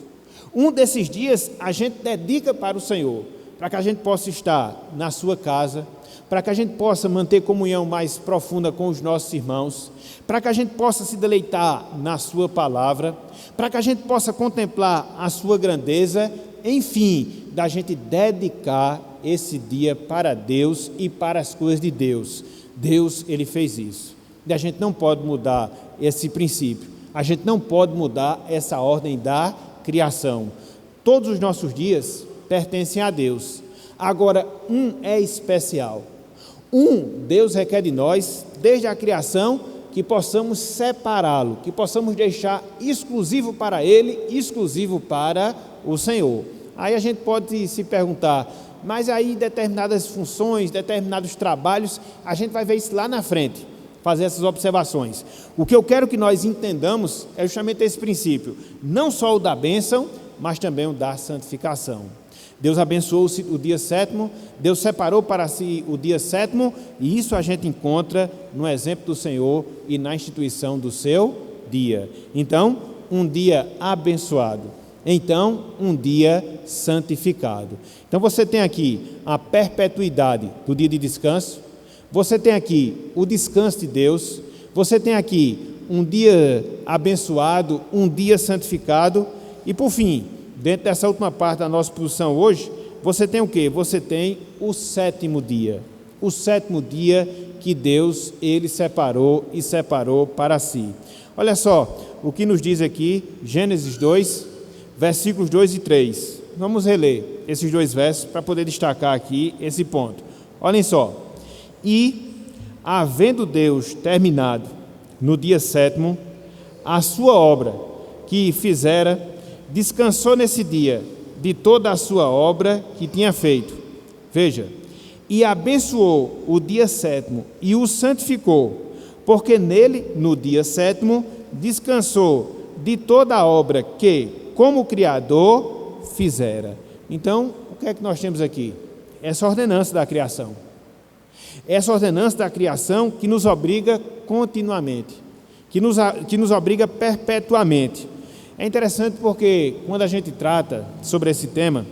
Um desses dias a gente dedica para o Senhor, para que a gente possa estar na sua casa, para que a gente possa manter comunhão mais profunda com os nossos irmãos, para que a gente possa se deleitar na sua palavra, para que a gente possa contemplar a sua grandeza, enfim, da gente dedicar esse dia para Deus e para as coisas de Deus. Deus, Ele fez isso. E a gente não pode mudar esse princípio, a gente não pode mudar essa ordem da criação. Todos os nossos dias pertencem a Deus. Agora, um é especial. Deus requer de nós, desde a criação, que possamos separá-lo, que possamos deixar exclusivo para Ele, exclusivo para o Senhor. Aí a gente pode se perguntar, mas aí determinadas funções, determinados trabalhos, a gente vai ver isso lá na frente, fazer essas observações. O que eu quero que nós entendamos é justamente esse princípio, não só o da bênção, mas também o da santificação. Deus abençoou o dia 7º, Deus separou para si o dia 7º, e isso a gente encontra no exemplo do Senhor e na instituição do seu dia. Então, um dia abençoado. Então, um dia santificado. Então, você tem aqui a perpetuidade do dia de descanso, você tem aqui o descanso de Deus, você tem aqui um dia abençoado, um dia santificado, e por fim, dentro dessa última parte da nossa exposição hoje, você tem o quê? Você tem o 7º dia. O 7º dia que Deus, Ele separou e separou para si. Olha só o que nos diz aqui, Gênesis 2, versículos 2 e 3. Vamos reler esses 2 versos para poder destacar aqui esse ponto. Olhem só. E, havendo Deus terminado no dia 7º a sua obra que fizera, descansou nesse dia de toda a sua obra que tinha feito. Veja, e abençoou o dia 7º e o santificou, porque nele, no dia 7º, descansou de toda a obra que, como Criador, fizera. Então, o que é que nós temos aqui? Essa ordenança da criação. Essa ordenança da criação que nos obriga continuamente, que nos obriga perpetuamente. É interessante porque quando a gente trata sobre esse tema,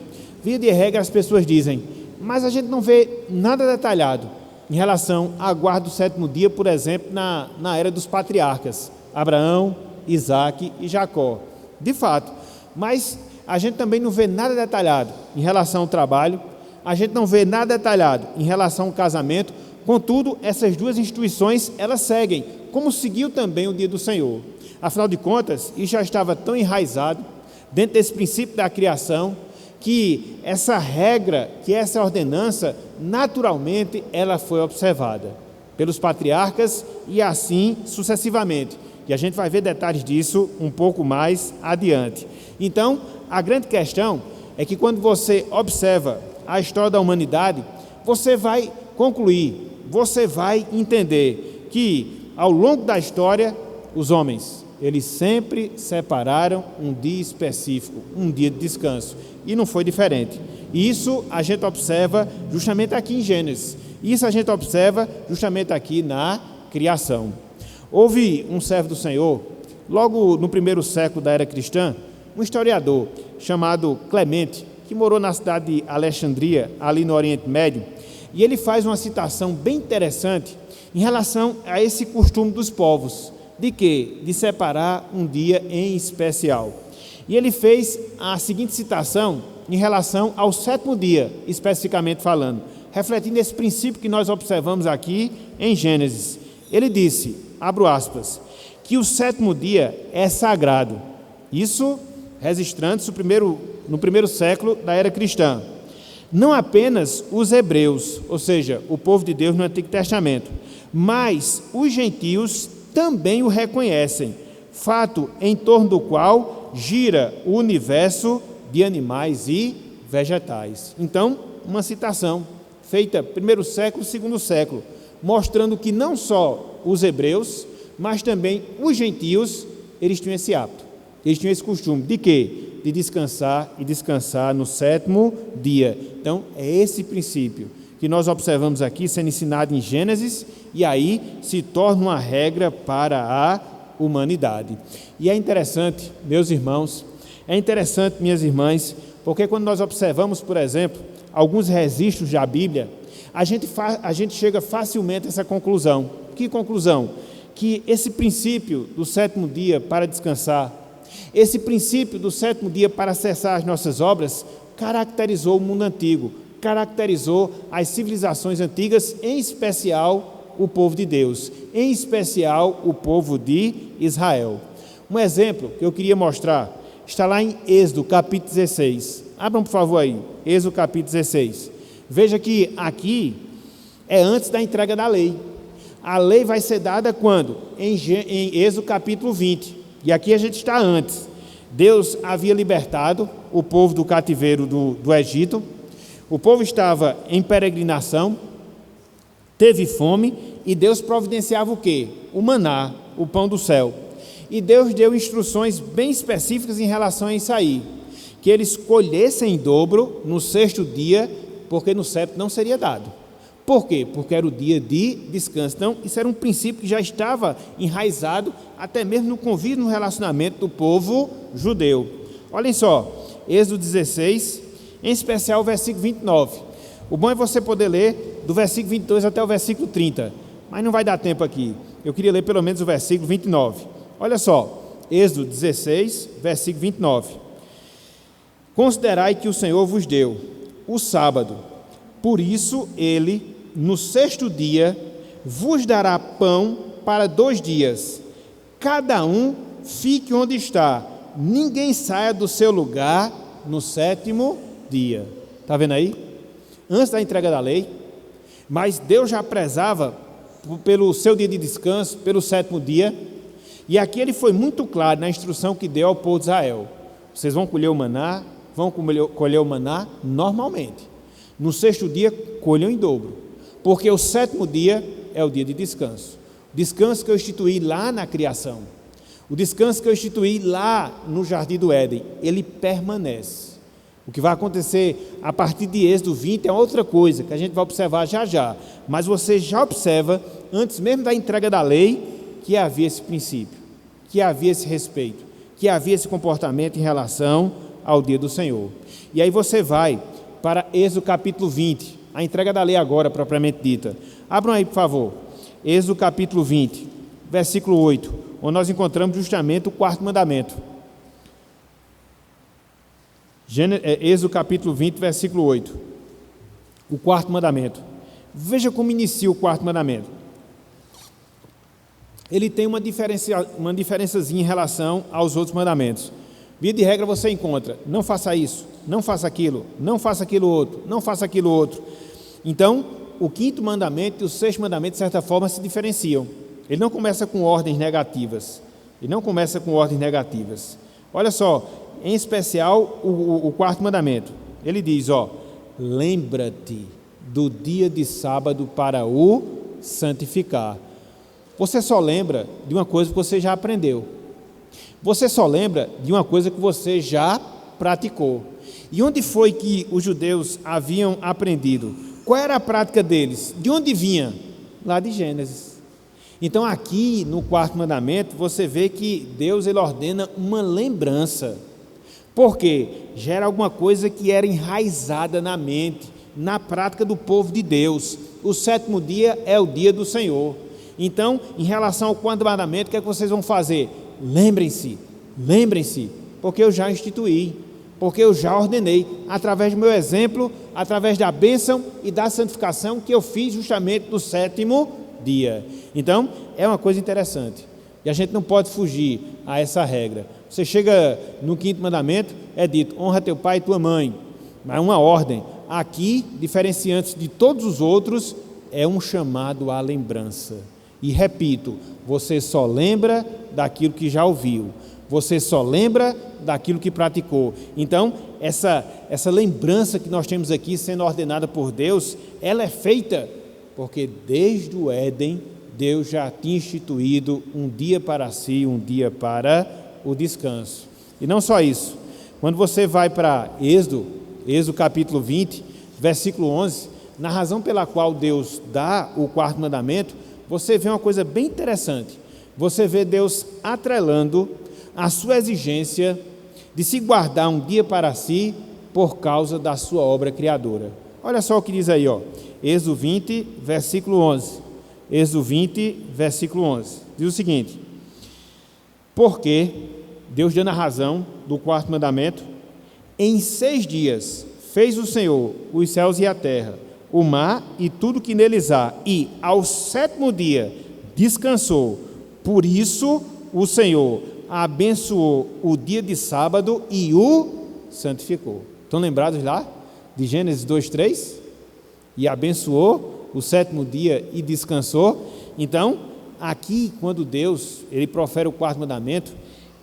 via de regra as pessoas dizem, mas a gente não vê nada detalhado em relação à guarda do 7º dia, por exemplo, na era dos patriarcas, Abraão, Isaque e Jacó. De fato, mas a gente também não vê nada detalhado em relação ao trabalho, a gente não vê nada detalhado em relação ao casamento. Contudo, essas duas instituições, elas seguem, como seguiu também o dia do Senhor. Afinal de contas, isso já estava tão enraizado dentro desse princípio da criação, que essa regra, que essa ordenança, naturalmente, ela foi observada pelos patriarcas e assim sucessivamente. E a gente vai ver detalhes disso um pouco mais adiante. Então, a grande questão é que quando você observa a história da humanidade, você vai concluir, você vai entender que ao longo da história, os homens, eles sempre separaram um dia específico, um dia de descanso, e não foi diferente. Isso a gente observa justamente aqui em Gênesis, isso a gente observa justamente aqui na criação. Houve um servo do Senhor, logo no primeiro século da era cristã, um historiador chamado Clemente, que morou na cidade de Alexandria, ali no Oriente Médio, e ele faz uma citação bem interessante em relação a esse costume dos povos, de quê? De separar um dia em especial. E ele fez a seguinte citação em relação ao sétimo dia, especificamente falando, refletindo esse princípio que nós observamos aqui em Gênesis. Ele disse, abro aspas, que o sétimo dia é sagrado. Isso registrando-se no primeiro século da era cristã. Não apenas os hebreus, ou seja, o povo de Deus no Antigo Testamento, mas os gentios também o reconhecem, fato em torno do qual gira o universo de animais e vegetais. Então, uma citação feita primeiro século, segundo século, mostrando que não só os hebreus, mas também os gentios, eles tinham esse hábito, eles tinham esse costume de quê? De descansar e descansar no sétimo dia. Então, é esse princípio que nós observamos aqui sendo ensinado em Gênesis e aí se torna uma regra para a humanidade. E é interessante, meus irmãos, é interessante, minhas irmãs, porque quando nós observamos, por exemplo, alguns registros da Bíblia, a gente chega facilmente a essa conclusão. Que conclusão? Que esse princípio do sétimo dia para descansar, esse princípio do sétimo dia para cessar as nossas obras, caracterizou o mundo antigo, caracterizou as civilizações antigas, em especial o povo de Deus, em especial o povo de Israel. Um exemplo que eu queria mostrar está lá em Êxodo, capítulo 16. Abram, por favor, aí, Êxodo, capítulo 16. Veja que aqui é antes da entrega da lei. A lei vai ser dada quando? Em Êxodo, capítulo 20. E aqui a gente está antes. Deus havia libertado o povo do cativeiro do Egito. O povo estava em peregrinação, teve fome, e Deus providenciava o quê? O maná, o pão do céu. E Deus deu instruções bem específicas em relação a isso aí, que eles colhessem em dobro no sexto dia, porque no sétimo não seria dado. Por quê? Porque era o dia de descanso. Então, isso era um princípio que já estava enraizado até mesmo no convívio, no relacionamento do povo judeu. Olhem só, Êxodo 16, em especial o versículo 29. O bom é você poder ler do versículo 22 até o versículo 30, mas não vai dar tempo aqui. Eu queria ler pelo menos o versículo 29. Olha só, Êxodo 16, versículo 29. Considerai que o Senhor vos deu o sábado, por isso ele, no sexto dia, vos dará pão para 2 dias. Cada um fique onde está, ninguém saia do seu lugar no sétimo dia. Está vendo aí? Antes da entrega da lei, mas Deus já prezava pelo seu dia de descanso, pelo sétimo dia, e aqui ele foi muito claro na instrução que deu ao povo de Israel. Vocês vão colher o maná, normalmente. No sexto dia, colham em dobro, porque o sétimo dia é o dia de descanso. O descanso que eu instituí lá na criação, o descanso que eu instituí lá no Jardim do Éden, ele permanece. O que vai acontecer a partir de Êxodo 20 é outra coisa, que a gente vai observar já já, mas você já observa, antes mesmo da entrega da lei, que havia esse princípio, que havia esse respeito, que havia esse comportamento em relação ao dia do Senhor. E aí você vai para Êxodo capítulo 20, a entrega da lei agora, propriamente dita. Abram aí, por favor, Êxodo capítulo 20, versículo 8, onde nós encontramos justamente o quarto mandamento. Êxodo capítulo 20, versículo 8, o quarto mandamento. Veja como inicia o quarto mandamento. Ele tem uma diferençazinha em relação aos outros mandamentos. Via de regra você encontra, não faça isso, não faça aquilo, não faça aquilo outro, não faça aquilo outro. Então, o quinto mandamento e o sexto mandamento, de certa forma, se diferenciam. Ele não começa com ordens negativas. Olha só, em especial o quarto mandamento. Ele diz, lembra-te do dia de sábado para o santificar. Você só lembra de uma coisa que você já aprendeu. Você só lembra de uma coisa que você já praticou. E onde foi que os judeus haviam aprendido? Qual era a prática deles? De onde vinha? Lá de Gênesis. Então aqui no quarto mandamento você vê que Deus ele ordena uma lembrança. Porque já era alguma coisa que era enraizada na mente, na prática do povo de Deus. O sétimo dia é o dia do Senhor. Então, em relação ao quarto mandamento, o que é que vocês vão fazer? Lembrem-se, porque eu já instituí, porque eu já ordenei, através do meu exemplo, através da bênção e da santificação que eu fiz justamente no sétimo dia. Então, é uma coisa interessante, e a gente não pode fugir a essa regra. Você chega no quinto mandamento, é dito, honra teu pai e tua mãe, mas é uma ordem. Aqui, diferenciante de todos os outros, é um chamado à lembrança. E repito, você só lembra daquilo que já ouviu, você só lembra daquilo que praticou. Então, essa lembrança que nós temos aqui sendo ordenada por Deus, ela é feita porque desde o Éden, Deus já tinha instituído um dia para si, um dia para o descanso. E não só isso, quando você vai para Êxodo capítulo 20, versículo 11, na razão pela qual Deus dá o quarto mandamento, você vê uma coisa bem interessante. Você vê Deus atrelando a sua exigência de se guardar um dia para si por causa da sua obra criadora. Olha só o que diz aí, Êxodo 20, versículo 11. Êxodo 20, versículo 11. Diz o seguinte: porque Deus dando a razão do quarto mandamento, em 6 dias fez o Senhor os céus e a terra, o mar e tudo que neles há, e ao 7º dia descansou. Por isso o Senhor abençoou o dia de sábado e o santificou. Estão lembrados lá de Gênesis 2:3? E abençoou o 7º dia e descansou. Então, aqui quando Deus ele profere o quarto mandamento,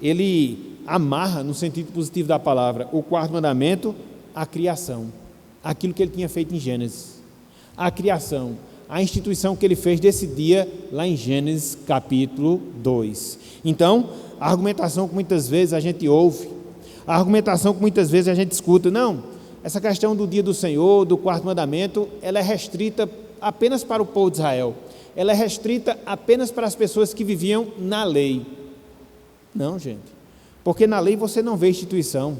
ele amarra, no sentido positivo da palavra, o quarto mandamento à criação, aquilo que ele tinha feito em Gênesis. A criação, a instituição que ele fez desse dia lá em Gênesis capítulo 2. Então, a argumentação que muitas vezes a gente ouve, a argumentação que muitas vezes a gente escuta, não, essa questão do dia do Senhor, do quarto mandamento, ela é restrita apenas para o povo de Israel, ela é restrita apenas para as pessoas que viviam na lei. Não, gente, porque na lei você não vê instituição,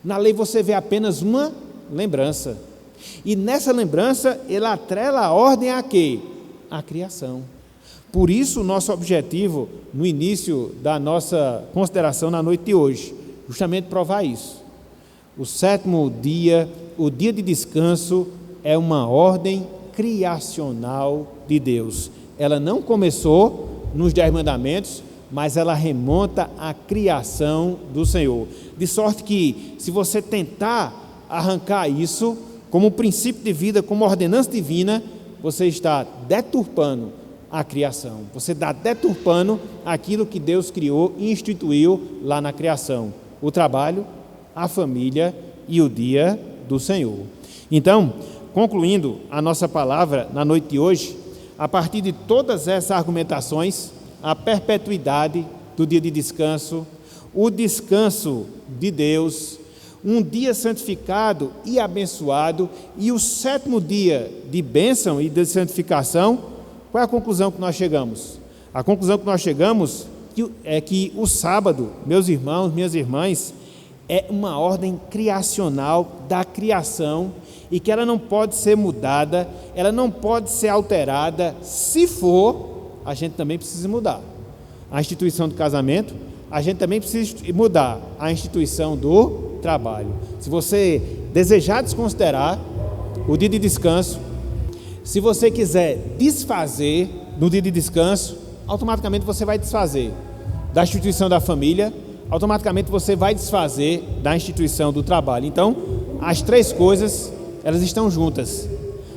na lei você vê apenas uma lembrança. E nessa lembrança, ele atrela a ordem a quê? A criação. Por isso, o nosso objetivo, no início da nossa consideração na noite de hoje, justamente provar isso. O 7º dia, o dia de descanso, é uma ordem criacional de Deus. Ela não começou nos 10 mandamentos, mas ela remonta à criação do Senhor. De sorte que, se você tentar arrancar isso como princípio de vida, como ordenança divina, você está deturpando a criação, você está deturpando aquilo que Deus criou e instituiu lá na criação, o trabalho, a família e o dia do Senhor. Então, concluindo a nossa palavra na noite de hoje, a partir de todas essas argumentações, a perpetuidade do dia de descanso, o descanso de Deus, um dia santificado e abençoado, e o 7º dia de bênção e de santificação. Qual é a conclusão que nós chegamos? A conclusão que nós chegamos é que o sábado, meus irmãos, minhas irmãs, é uma ordem criacional da criação, e que ela não pode ser mudada, ela não pode ser alterada. Se for, a gente também precisa mudar a instituição do casamento, a gente também precisa mudar a instituição do trabalho. Se você desejar desconsiderar o dia de descanso, se você quiser desfazer no dia de descanso, automaticamente você vai desfazer da instituição da família, automaticamente você vai desfazer da instituição do trabalho. Então, as 3 coisas, elas estão juntas.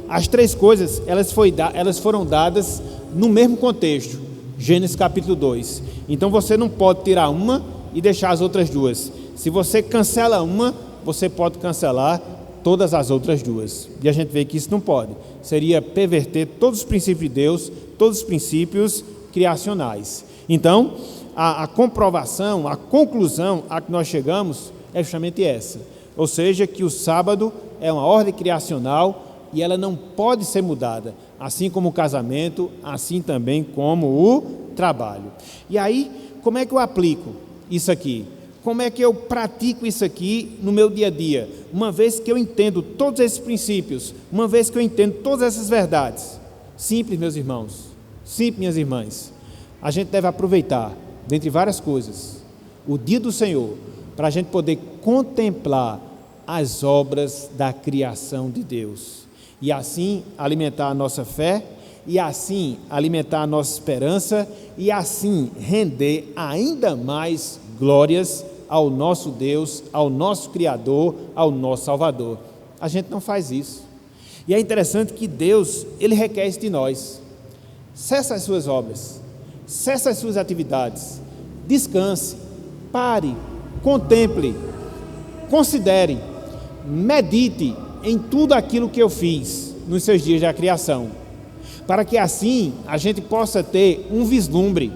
As 3 coisas, elas foram dadas no mesmo contexto, Gênesis capítulo 2. Então, você não pode tirar uma e deixar as outras 2. Se você cancela uma, você pode cancelar todas as outras 2. E a gente vê que isso não pode. Seria perverter todos os princípios de Deus, todos os princípios criacionais. Então, a comprovação, a conclusão a que nós chegamos é justamente essa. Ou seja, que o sábado é uma ordem criacional e ela não pode ser mudada, assim como o casamento, assim também como o trabalho. E aí, como é que eu aplico isso aqui? Como é que eu pratico isso aqui no meu dia a dia? Uma vez que eu entendo todos esses princípios, uma vez que eu entendo todas essas verdades. Simples, meus irmãos, simples, minhas irmãs. A gente deve aproveitar, dentre várias coisas, o dia do Senhor, para a gente poder contemplar as obras da criação de Deus. E assim alimentar a nossa fé, e assim alimentar a nossa esperança, e assim render ainda mais glórias ao nosso Deus, ao nosso Criador, ao nosso Salvador. A gente não faz isso. E é interessante que Deus, Ele requer isso de nós. Cesse as suas obras, cesse as suas atividades, descanse, pare, contemple, considere, medite em tudo aquilo que eu fiz nos seus dias da criação, para que assim a gente possa ter um vislumbre,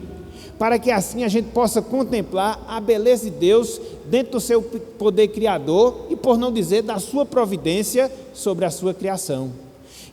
para que assim a gente possa contemplar a beleza de Deus dentro do seu poder criador e, por não dizer, da sua providência sobre a sua criação.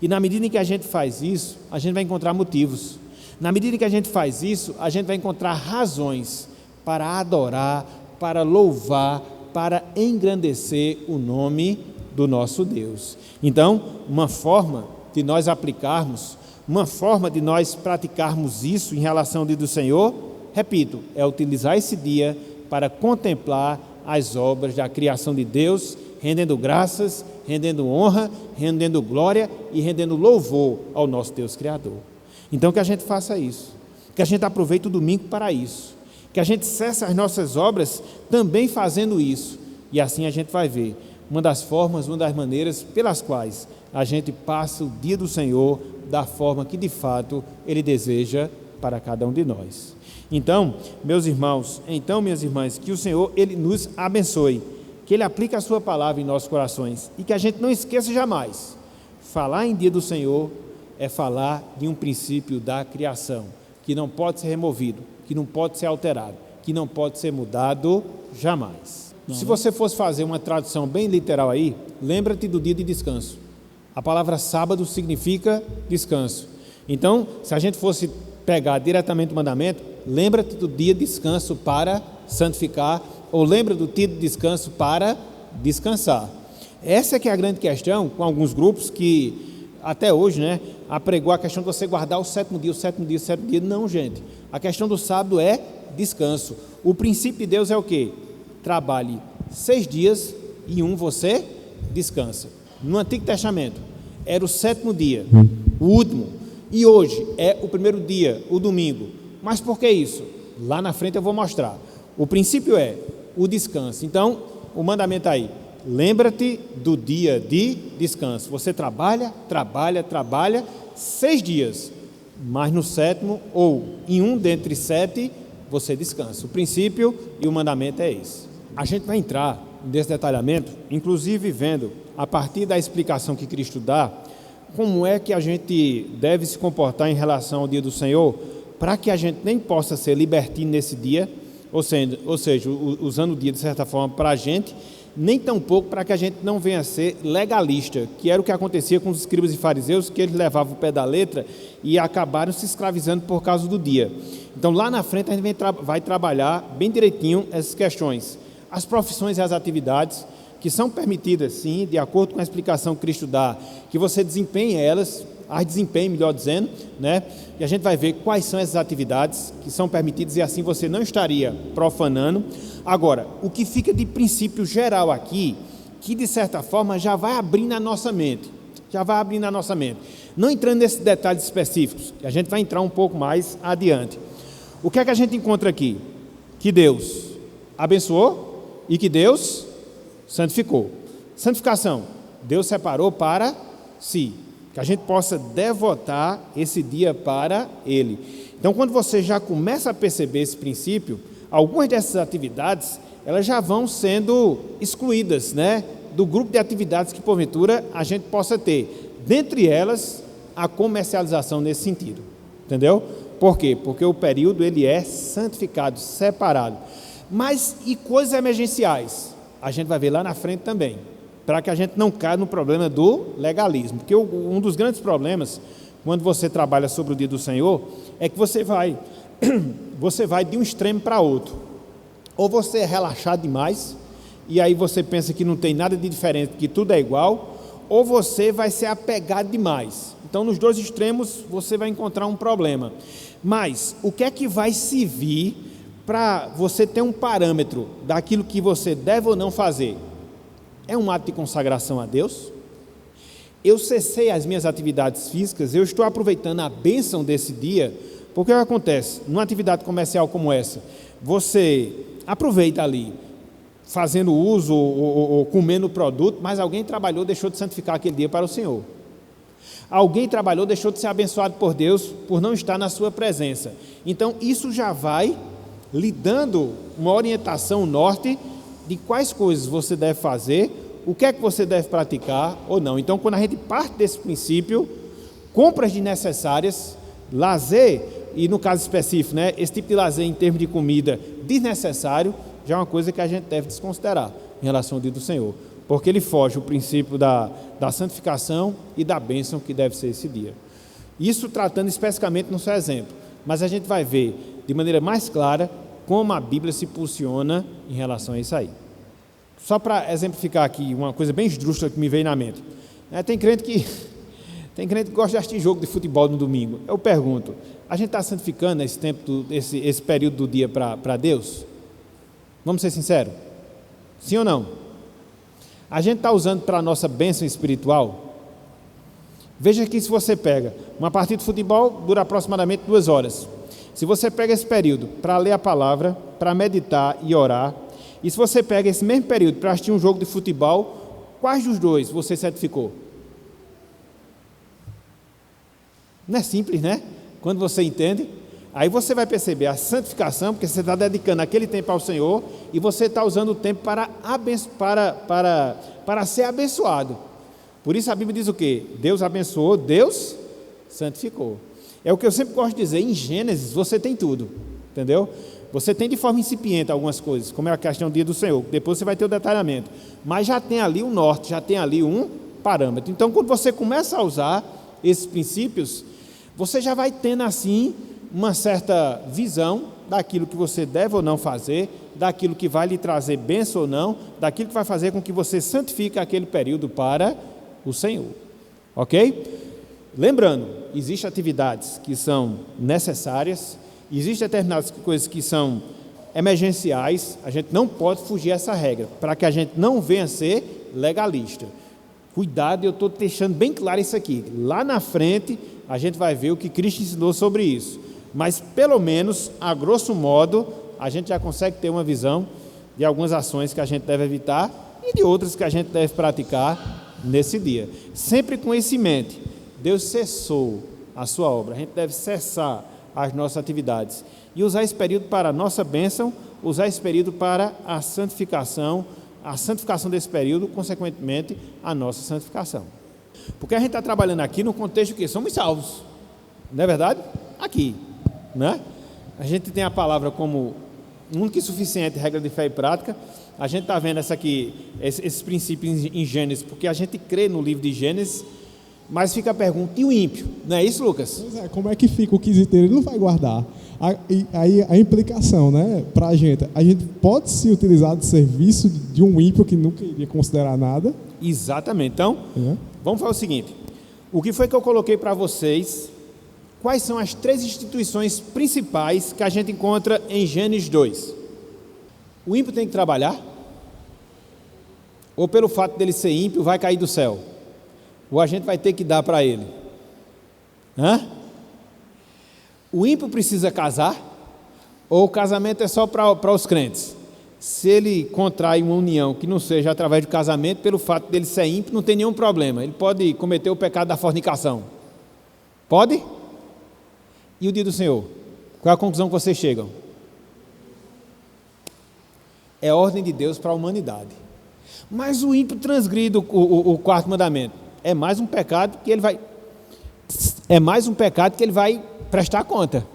E na medida em que a gente faz isso, a gente vai encontrar motivos. Na medida em que a gente faz isso, a gente vai encontrar razões para adorar, para louvar, para engrandecer o nome do nosso Deus. Então, uma forma de nós aplicarmos, uma forma de nós praticarmos isso em relação ao dia do Senhor, repito, é utilizar esse dia para contemplar as obras da criação de Deus, rendendo graças, rendendo honra, rendendo glória e rendendo louvor ao nosso Deus Criador. Então que a gente faça isso, que a gente aproveite o domingo para isso, que a gente cesse as nossas obras também fazendo isso, e assim a gente vai ver uma das formas, uma das maneiras pelas quais a gente passa o dia do Senhor da forma que de fato Ele deseja para cada um de nós. Então, meus irmãos, minhas irmãs, que o Senhor, Ele nos abençoe, que Ele aplique a sua palavra em nossos corações e que a gente não esqueça jamais, falar em dia do Senhor é falar de um princípio da criação, que não pode ser removido, que não pode ser alterado, que não pode ser mudado jamais. Se você fosse fazer uma tradução bem literal aí, lembra-te do dia de descanso. A palavra sábado significa descanso. Então, se a gente fosse pegar diretamente o mandamento, lembra-te do dia de descanso para santificar, ou lembra do dia de descanso para descansar. Essa é que é a grande questão com alguns grupos que até hoje, apregou a questão de você guardar o sétimo dia. Não, gente. A questão do sábado é descanso. O princípio de Deus é o quê? Trabalhe 6 dias e um você descansa. No Antigo Testamento era o 7º dia, o último, e hoje é o primeiro dia, o domingo. Mas por que isso? Lá na frente eu vou mostrar. O princípio é o descanso. Então, o mandamento aí, lembra-te do dia de descanso. Você trabalha 6 dias, mas no 7º ou em um dentre 7 você descansa. O princípio e o mandamento é esse. A gente vai entrar nesse detalhamento, inclusive vendo, a partir da explicação que Cristo dá, como é que a gente deve se comportar em relação ao dia do Senhor, para que a gente nem possa ser libertino nesse dia, ou seja, usando o dia de certa forma para a gente, nem tampouco para que a gente não venha a ser legalista, que era o que acontecia com os escribas e fariseus, que eles levavam o pé da letra e acabaram se escravizando por causa do dia. Então lá na frente a gente vai trabalhar bem direitinho essas questões. As profissões e as atividades que são permitidas, sim, de acordo com a explicação que Cristo dá, que você desempenhe elas, as desempenhe, melhor dizendo, e a gente vai ver quais são essas atividades que são permitidas e assim você não estaria profanando. Agora, o que fica de princípio geral aqui, que de certa forma já vai abrindo a nossa mente, não entrando nesses detalhes específicos, a gente vai entrar um pouco mais adiante. O que é que a gente encontra aqui? Que Deus abençoou e que Deus santificou. Santificação, Deus separou para si, que a gente possa devotar esse dia para Ele. Então, quando você já começa a perceber esse princípio, algumas dessas atividades, elas já vão sendo excluídas, do grupo de atividades que, porventura, a gente possa ter. Dentre elas, a comercialização nesse sentido, entendeu? Por quê? Porque o período ele é santificado, separado. Mas e coisas emergenciais? A gente vai ver lá na frente também, para que a gente não caia no problema do legalismo. Porque um dos grandes problemas, quando você trabalha sobre o dia do Senhor, é que você vai de um extremo para outro. Ou você é relaxado demais, e aí você pensa que não tem nada de diferente, que tudo é igual, ou você vai ser apegado demais. Então, nos dois extremos, você vai encontrar um problema. Mas, o que é que vai servir para você ter um parâmetro daquilo que você deve ou não fazer? É um ato de consagração a Deus? Eu cessei as minhas atividades físicas, eu estou aproveitando a bênção desse dia, porque o que acontece? Numa atividade comercial como essa, você aproveita ali, fazendo uso ou comendo o produto, mas alguém trabalhou, deixou de santificar aquele dia para o Senhor. Alguém trabalhou, deixou de ser abençoado por Deus, por não estar na sua presença. Então, isso já vai lhe dando uma orientação norte de quais coisas você deve fazer, o que é que você deve praticar ou não. Então, quando a gente parte desse princípio, compras desnecessárias, lazer, e no caso específico, né, esse tipo de lazer em termos de comida desnecessário, já é uma coisa que a gente deve desconsiderar em relação ao dia do Senhor, porque ele foge o princípio da santificação e da bênção que deve ser esse dia. Isso tratando especificamente no seu exemplo, mas a gente vai ver de maneira mais clara como a Bíblia se posiciona em relação a isso aí. Só para exemplificar aqui uma coisa bem esdrúxula que me veio na mente. Tem crente que gosta de assistir jogo de futebol no domingo. Eu pergunto, a gente está santificando esse tempo, esse período do dia para Deus? Vamos ser sinceros? Sim ou não? A gente está usando para a nossa bênção espiritual? Veja que se você pega uma partida de futebol, dura aproximadamente 2 horas. Se você pega esse período para ler a palavra, para meditar e orar, e se você pega esse mesmo período para assistir um jogo de futebol, quais dos dois você certificou? Não é simples, né? Quando você entende, aí você vai perceber a santificação, porque você está dedicando aquele tempo ao Senhor e você está usando o tempo para ser abençoado. Por isso a Bíblia diz o quê? Deus abençoou, Deus santificou. É o que eu sempre gosto de dizer, em Gênesis você tem tudo, entendeu? Você tem de forma incipiente algumas coisas, como é a questão do dia do Senhor, depois você vai ter o detalhamento, mas já tem ali um norte, já tem ali um parâmetro. Então, quando você começa a usar esses princípios, você já vai tendo assim uma certa visão daquilo que você deve ou não fazer, daquilo que vai lhe trazer bênção ou não, daquilo que vai fazer com que você santifique aquele período para o Senhor, ok? Lembrando, existem atividades que são necessárias, existem determinadas coisas que são emergenciais, a gente não pode fugir essa regra, para que a gente não venha a ser legalista. Cuidado, eu estou deixando bem claro isso aqui. Lá na frente, a gente vai ver o que Cristo ensinou sobre isso. Mas, pelo menos, a grosso modo, a gente já consegue ter uma visão de algumas ações que a gente deve evitar e de outras que a gente deve praticar nesse dia. Sempre com isso em mente. Deus cessou a sua obra. A gente deve cessar as nossas atividades e usar esse período para a nossa bênção, usar esse período para a santificação desse período, consequentemente, a nossa santificação. Porque a gente está trabalhando aqui no contexto que somos salvos, não é verdade? Aqui, né? A gente tem a palavra como única e suficiente regra de fé e prática. A gente está vendo esses princípios em Gênesis, porque a gente crê no livro de Gênesis, mas fica a pergunta, e o ímpio? Não é isso, Lucas? Pois é, como é que fica o quisiteiro? Ele não vai guardar. Aí a implicação, né, para a gente pode se utilizar de serviço de um ímpio que nunca iria considerar nada? Exatamente. Então, vamos fazer o seguinte, o que foi que eu coloquei para vocês, quais são as 3 instituições principais que a gente encontra em Gênesis 2? O ímpio tem que trabalhar? Ou pelo fato dele ser ímpio, vai cair do céu? Ou a gente vai ter que dar para ele? O ímpio precisa casar? Ou o casamento é só para os crentes? Se ele contrai uma união que não seja através de casamento, pelo fato dele ser ímpio, não tem nenhum problema. Ele pode cometer o pecado da fornicação. Pode? E o dia do Senhor? Qual é a conclusão que vocês chegam? É a ordem de Deus para a humanidade. Mas o ímpio transgride o 4º mandamento. É mais um pecado que ele vai prestar conta.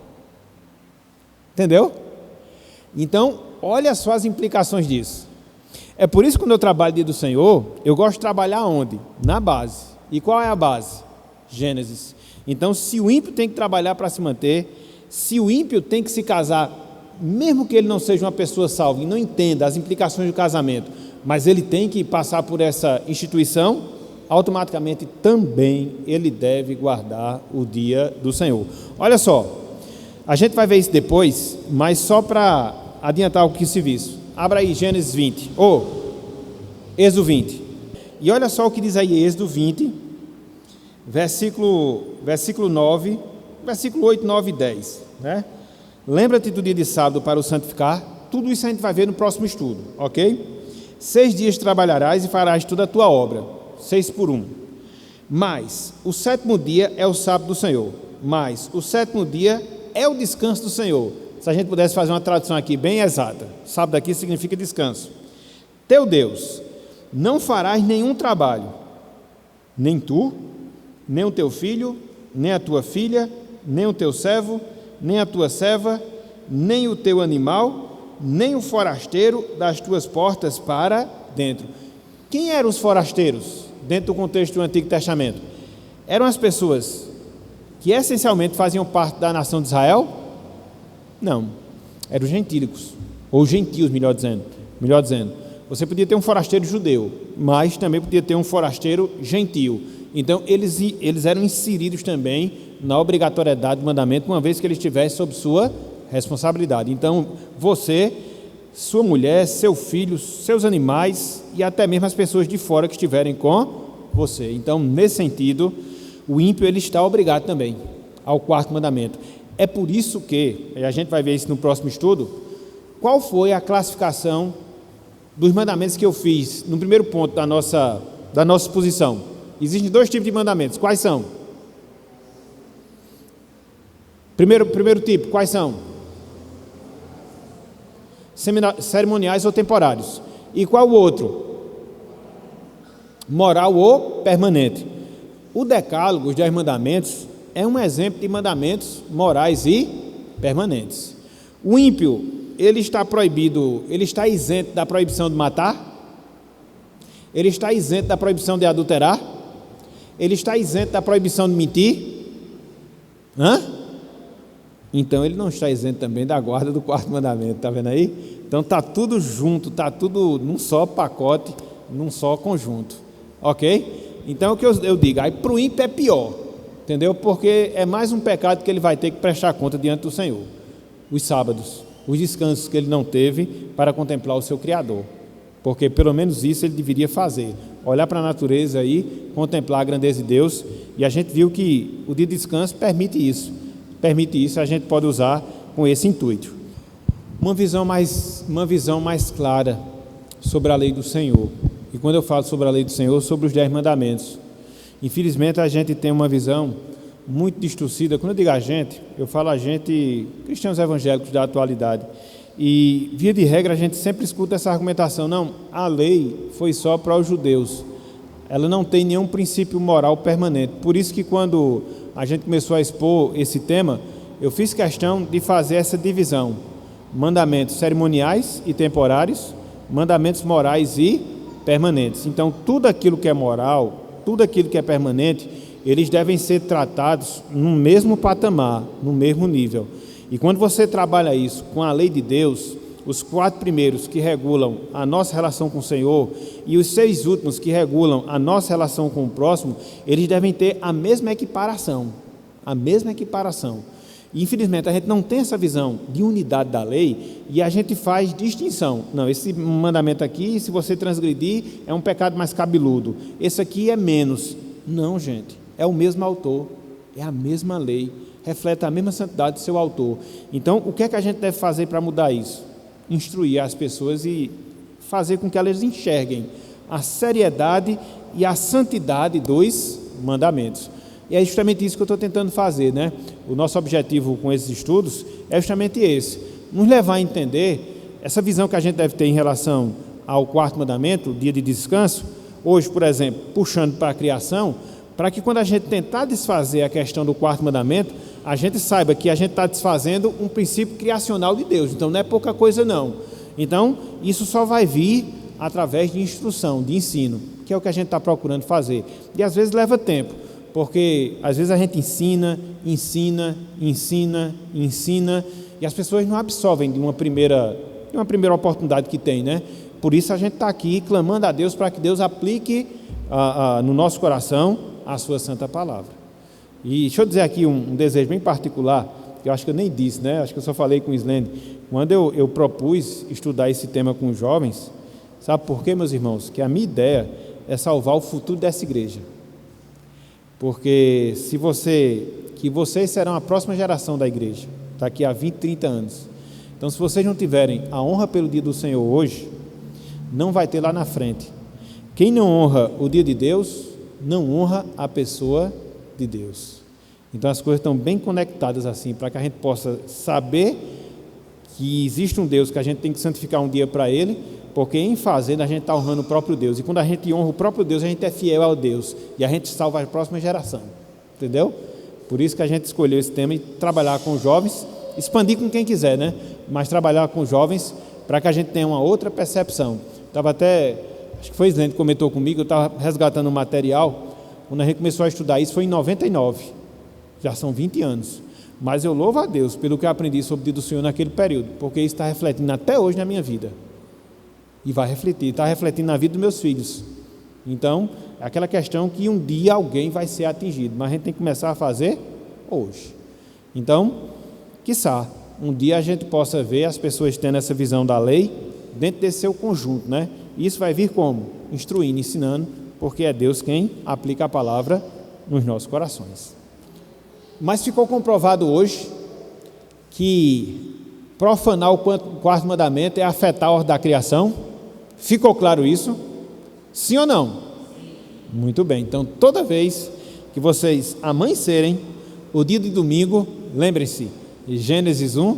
Entendeu? Então, olha só as implicações disso. É por isso que quando eu trabalho dia do Senhor, eu gosto de trabalhar onde? Na base. E qual é a base? Gênesis. Então, se o ímpio tem que trabalhar para se manter, se o ímpio tem que se casar, mesmo que ele não seja uma pessoa salva e não entenda as implicações do casamento, mas ele tem que passar por essa instituição, automaticamente também ele deve guardar o dia do Senhor. Olha só, a gente vai ver isso depois, mas só para adiantar o que se viu. Abra aí Gênesis 20, Êxodo 20. E olha só o que diz aí Êxodo 20, versículo 9, versículo 8, 9 e 10. Né? Lembra-te do dia de sábado para o santificar. Tudo isso a gente vai ver no próximo estudo, ok? 6 dias trabalharás e farás toda a tua obra, 6 por 1. Mas o 7º dia é o sábado do Senhor. Mas o 7º dia é o descanso do Senhor. Se a gente pudesse fazer uma tradução aqui bem exata, sábado aqui significa descanso. Teu Deus, não farás nenhum trabalho, nem tu, nem o teu filho, nem a tua filha, nem o teu servo, nem a tua serva, nem o teu animal, nem o forasteiro das tuas portas para dentro. Quem eram os forasteiros dentro do contexto do Antigo Testamento? Eram as pessoas que essencialmente faziam parte da nação de Israel? Não, eram os gentílicos, ou gentios, melhor dizendo. Você podia ter um forasteiro judeu, mas também podia ter um forasteiro gentio. Então, eles eram inseridos também na obrigatoriedade do mandamento, uma vez que eles estivessem sob sua responsabilidade. Então, você, sua mulher, seu filho, seus animais e até mesmo as pessoas de fora que estiverem com você. Então, nesse sentido, o ímpio ele está obrigado também ao 4º mandamento. É por isso que, e a gente vai ver isso no próximo estudo, qual foi a classificação dos mandamentos que eu fiz no primeiro ponto da nossa exposição. Existem 2 tipos de mandamentos. Quais são? Primeiro tipo, quais são? Cerimoniais ou temporários. E qual o outro? Moral ou permanente. O decálogo, os 10 mandamentos, é um exemplo de mandamentos morais e permanentes. O ímpio, ele está proibido, ele está isento da proibição de matar? Ele está isento da proibição de adulterar? Ele está isento da proibição de mentir? Então ele não está isento também da guarda do 4º mandamento, está vendo aí? Então está tudo junto, está tudo num só pacote, num só conjunto, ok? Então o que eu digo, aí para o ímpio é pior, entendeu? Porque é mais um pecado que ele vai ter que prestar conta diante do Senhor. Os sábados, os descansos que ele não teve para contemplar o seu Criador, porque pelo menos isso ele deveria fazer, olhar para a natureza aí, contemplar a grandeza de Deus, e a gente viu que o dia de descanso permite isso, a gente pode usar com esse intuito. Uma visão mais clara sobre a lei do Senhor, e quando eu falo sobre a lei do Senhor, sobre os 10 mandamentos. Infelizmente a gente tem uma visão muito distorcida. Quando eu digo a gente, eu falo a gente, cristãos evangélicos da atualidade, e via de regra a gente sempre escuta essa argumentação, não, a lei foi só para os judeus, ela não tem nenhum princípio moral permanente. Por isso que quando a gente começou a expor esse tema, eu fiz questão de fazer essa divisão: mandamentos cerimoniais e temporários, mandamentos morais e permanentes. Então tudo aquilo que é moral, tudo aquilo que é permanente, eles devem ser tratados no mesmo patamar, no mesmo nível. E quando você trabalha isso com a lei de Deus, os 4 primeiros que regulam a nossa relação com o Senhor e os 6 últimos que regulam a nossa relação com o próximo, eles devem ter a mesma equiparação. E, infelizmente, a gente não tem essa visão de unidade da lei e a gente faz distinção. Não, esse mandamento aqui, se você transgredir, é um pecado mais cabeludo. Esse aqui é menos. Não, gente, é o mesmo autor, é a mesma lei, reflete a mesma santidade do seu autor. Então, o que é que a gente deve fazer para mudar isso? Instruir as pessoas e fazer com que elas enxerguem a seriedade e a santidade dos mandamentos. E é justamente isso que eu estou tentando fazer, né? O nosso objetivo com esses estudos é justamente esse: nos levar a entender essa visão que a gente deve ter em relação ao 4º mandamento, o dia de descanso, hoje, por exemplo, puxando para a criação, para que quando a gente tentar desfazer a questão do 4º mandamento, a gente saiba que a gente está desfazendo um princípio criacional de Deus. Então não é pouca coisa não. Então isso só vai vir através de instrução, de ensino, que é o que a gente está procurando fazer. E às vezes leva tempo, porque às vezes a gente ensina, e as pessoas não absorvem de uma primeira oportunidade que tem, né? Por isso a gente está aqui clamando a Deus para que Deus aplique no nosso coração a sua santa palavra. E deixa eu dizer aqui um desejo bem particular, que eu acho que eu nem disse, né? Acho que eu só falei com o Slende. Quando eu propus estudar esse tema com os jovens, sabe por quê, meus irmãos? Que a minha ideia é salvar o futuro dessa igreja. Porque que vocês serão a próxima geração da igreja, daqui a 20, 30 anos. Então, se vocês não tiverem a honra pelo dia do Senhor hoje, não vai ter lá na frente. Quem não honra o dia de Deus, não honra a pessoa de Deus. Então, as coisas estão bem conectadas assim, para que a gente possa saber que existe um Deus que a gente tem que santificar um dia para Ele, porque em fazendo a gente está honrando o próprio Deus. E quando a gente honra o próprio Deus, a gente é fiel ao Deus. E a gente salva a próxima geração. Entendeu? Por isso que a gente escolheu esse tema e trabalhar com os jovens, expandir com quem quiser, né? Mas trabalhar com os jovens para que a gente tenha uma outra percepção. Estava até, acho que foi o Slende que comentou comigo, eu estava resgatando um material, quando a gente começou a estudar isso foi em 99, já são 20 anos. Mas eu louvo a Deus pelo que eu aprendi sobre o dia do Senhor naquele período, porque isso está refletindo até hoje na minha vida. E vai refletir, está refletindo na vida dos meus filhos. Então, é aquela questão que um dia alguém vai ser atingido, mas a gente tem que começar a fazer hoje. Então, quiçá, um dia a gente possa ver as pessoas tendo essa visão da lei dentro desse seu conjunto, né? E isso vai vir como? Instruindo, ensinando, porque é Deus quem aplica a palavra nos nossos corações. Mas ficou comprovado hoje que profanar o quarto mandamento é afetar a ordem da criação. Ficou claro isso? Sim ou não? Muito bem. Então, toda vez que vocês amanhecerem, o dia de domingo, lembrem-se, Gênesis 1,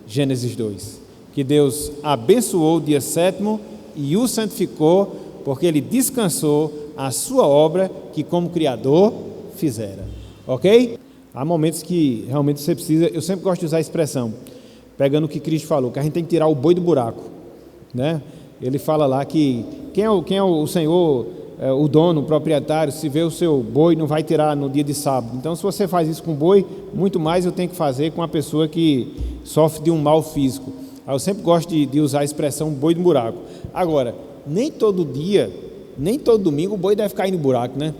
Gênesis 2. Que Deus abençoou o dia sétimo e o santificou, porque Ele descansou a sua obra que como Criador fizera. Ok? Há momentos que realmente você precisa, eu sempre gosto de usar a expressão, pegando o que Cristo falou, que a gente tem que tirar o boi do buraco, né? Ele fala lá que quem é o Senhor, o dono, o proprietário, se vê o seu boi, não vai tirar no dia de sábado. Então, se você faz isso com boi, muito mais eu tenho que fazer com a pessoa que sofre de um mal físico. Eu sempre gosto de usar a expressão boi do buraco. Agora, nem todo dia, nem todo domingo o boi deve cair no buraco, né?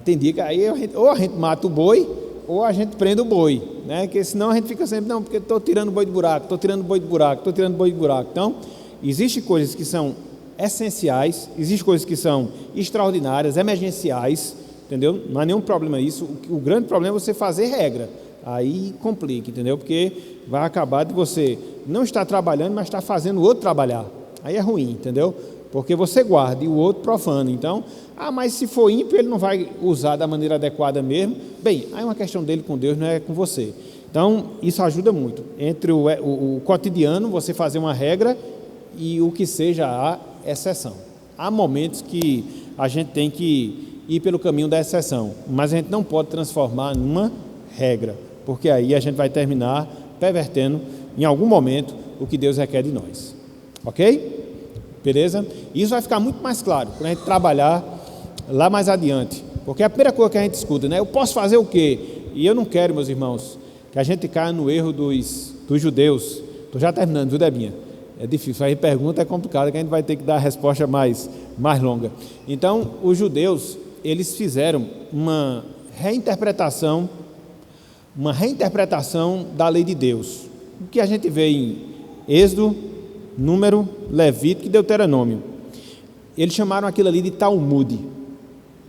Tem dia que aí ou a gente mata o boi, ou a gente prende o boi, né? Porque senão a gente fica sempre, não, porque estou tirando o boi do buraco, estou tirando o boi do buraco, estou tirando o boi do buraco. Então, existem coisas que são essenciais, existem coisas que são extraordinárias, emergenciais, entendeu? Não há nenhum problema nisso. O grande problema é você fazer regra. Aí complica, entendeu? Porque vai acabar de você não estar trabalhando, mas estar fazendo o outro trabalhar. Aí é ruim, entendeu? Porque você guarda e o outro profana. Então, mas se for ímpio, ele não vai usar da maneira adequada mesmo. Bem, aí é uma questão dele com Deus, não é com você. Então, isso ajuda muito. Entre o cotidiano, você fazer uma regra e o que seja a exceção. Há momentos que a gente tem que ir pelo caminho da exceção, mas a gente não pode transformar numa regra, porque aí a gente vai terminar pervertendo, em algum momento, o que Deus requer de nós. Ok? Beleza? Isso vai ficar muito mais claro quando a gente trabalhar lá mais adiante, porque a primeira coisa que a gente escuta, né? Eu posso fazer o quê? E eu não quero, meus irmãos, que a gente caia no erro dos judeus. Estou já terminando, viu, Debinha? É difícil, aí pergunta é complicada, que a gente vai ter que dar a resposta mais longa. Então, os judeus, eles fizeram uma reinterpretação da lei de Deus. O que a gente vê em Êxodo, Número, Levítico e Deuteronômio. Eles chamaram aquilo ali de Talmud.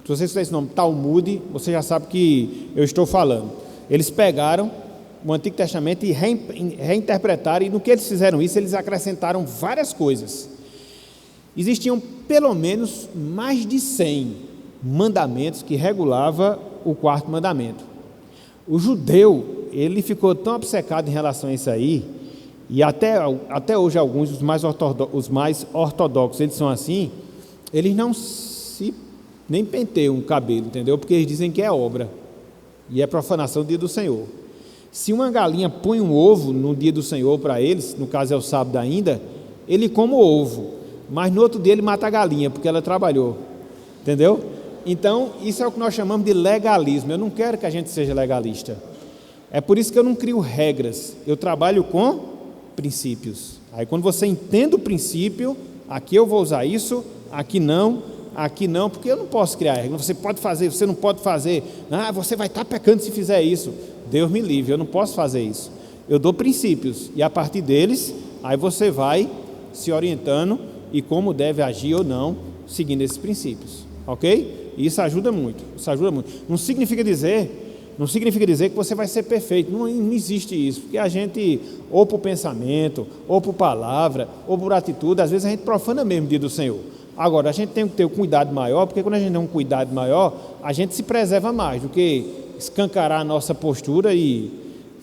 Se você escutar esse nome, Talmud, você já sabe que eu estou falando. Eles pegaram o Antigo Testamento e reinterpretaram, e no que eles fizeram isso, eles acrescentaram várias coisas. Existiam pelo menos mais de 100 mandamentos que regulavam o quarto mandamento. O judeu, ele ficou tão obcecado em relação a isso aí, e até hoje alguns, os mais ortodoxos, eles são assim, eles não nem penteiam o cabelo, entendeu? Porque eles dizem que é obra, e é profanação do dia do Senhor. Se uma galinha põe um ovo no dia do Senhor para eles, no caso é o sábado ainda, ele come o ovo, mas no outro dia ele mata a galinha, porque ela trabalhou, entendeu? Então, isso é o que nós chamamos de legalismo. Eu não quero que a gente seja legalista. É por isso que eu não crio regras, eu trabalho com princípios. Aí quando você entende o princípio, aqui eu vou usar isso, aqui não, porque eu não posso criar regras. Você pode fazer, você não pode fazer. Você vai estar pecando se fizer isso. Deus me livre, eu não posso fazer isso. Eu dou princípios, e a partir deles, aí você vai se orientando e como deve agir ou não, seguindo esses princípios, ok? E isso ajuda muito, Não significa dizer que você vai ser perfeito, não existe isso, porque a gente, ou por pensamento, ou por palavra, ou por atitude, às vezes a gente profana mesmo o dia do Senhor. Agora, a gente tem que ter um cuidado maior, porque quando a gente tem um cuidado maior, a gente se preserva mais do que escancarar a nossa postura e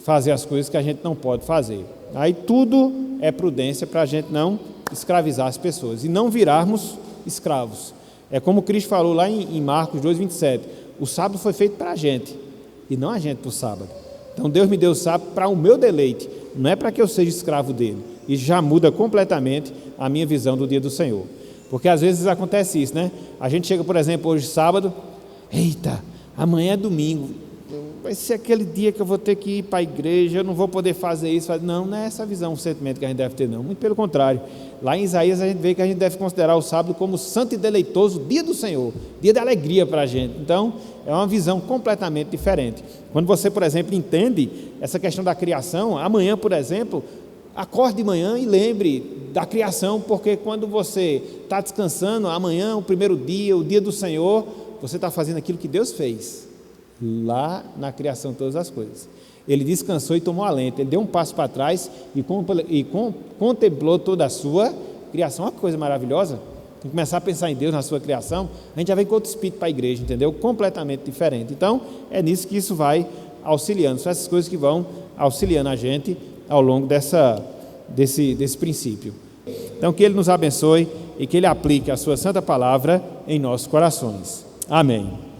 fazer as coisas que a gente não pode fazer. Aí tudo é prudência para a gente não escravizar as pessoas e não virarmos escravos. É como Cristo falou lá em Marcos 2,27, o sábado foi feito para a gente e não a gente para o sábado. Então Deus me deu o sábado para o meu deleite, não é para que eu seja escravo dele. E já muda completamente a minha visão do dia do Senhor. Porque às vezes acontece isso, né? A gente chega, por exemplo, hoje sábado, eita, amanhã é domingo, vai ser aquele dia que eu vou ter que ir para a igreja, eu não vou poder fazer isso. Não é essa visão, o sentimento que a gente deve ter, não. Muito pelo contrário. Lá em Isaías a gente vê que a gente deve considerar o sábado como santo e deleitoso dia do Senhor, dia de alegria para a gente. Então, é uma visão completamente diferente. Quando você, por exemplo, entende essa questão da criação, amanhã, por exemplo, acorde de manhã e lembre da criação, porque quando você está descansando, amanhã, o primeiro dia, o dia do Senhor, você está fazendo aquilo que Deus fez lá na criação de todas as coisas. Ele descansou e tomou alento, ele deu um passo para trás e contemplou toda a sua criação. Uma coisa maravilhosa, tem que começar a pensar em Deus na sua criação, a gente já vem com outro espírito para a igreja, entendeu? Completamente diferente. Então, é nisso que isso vai auxiliando, são essas coisas que vão auxiliando a gente ao longo desse princípio. Então, que Ele nos abençoe e que Ele aplique a sua santa palavra em nossos corações. Amém.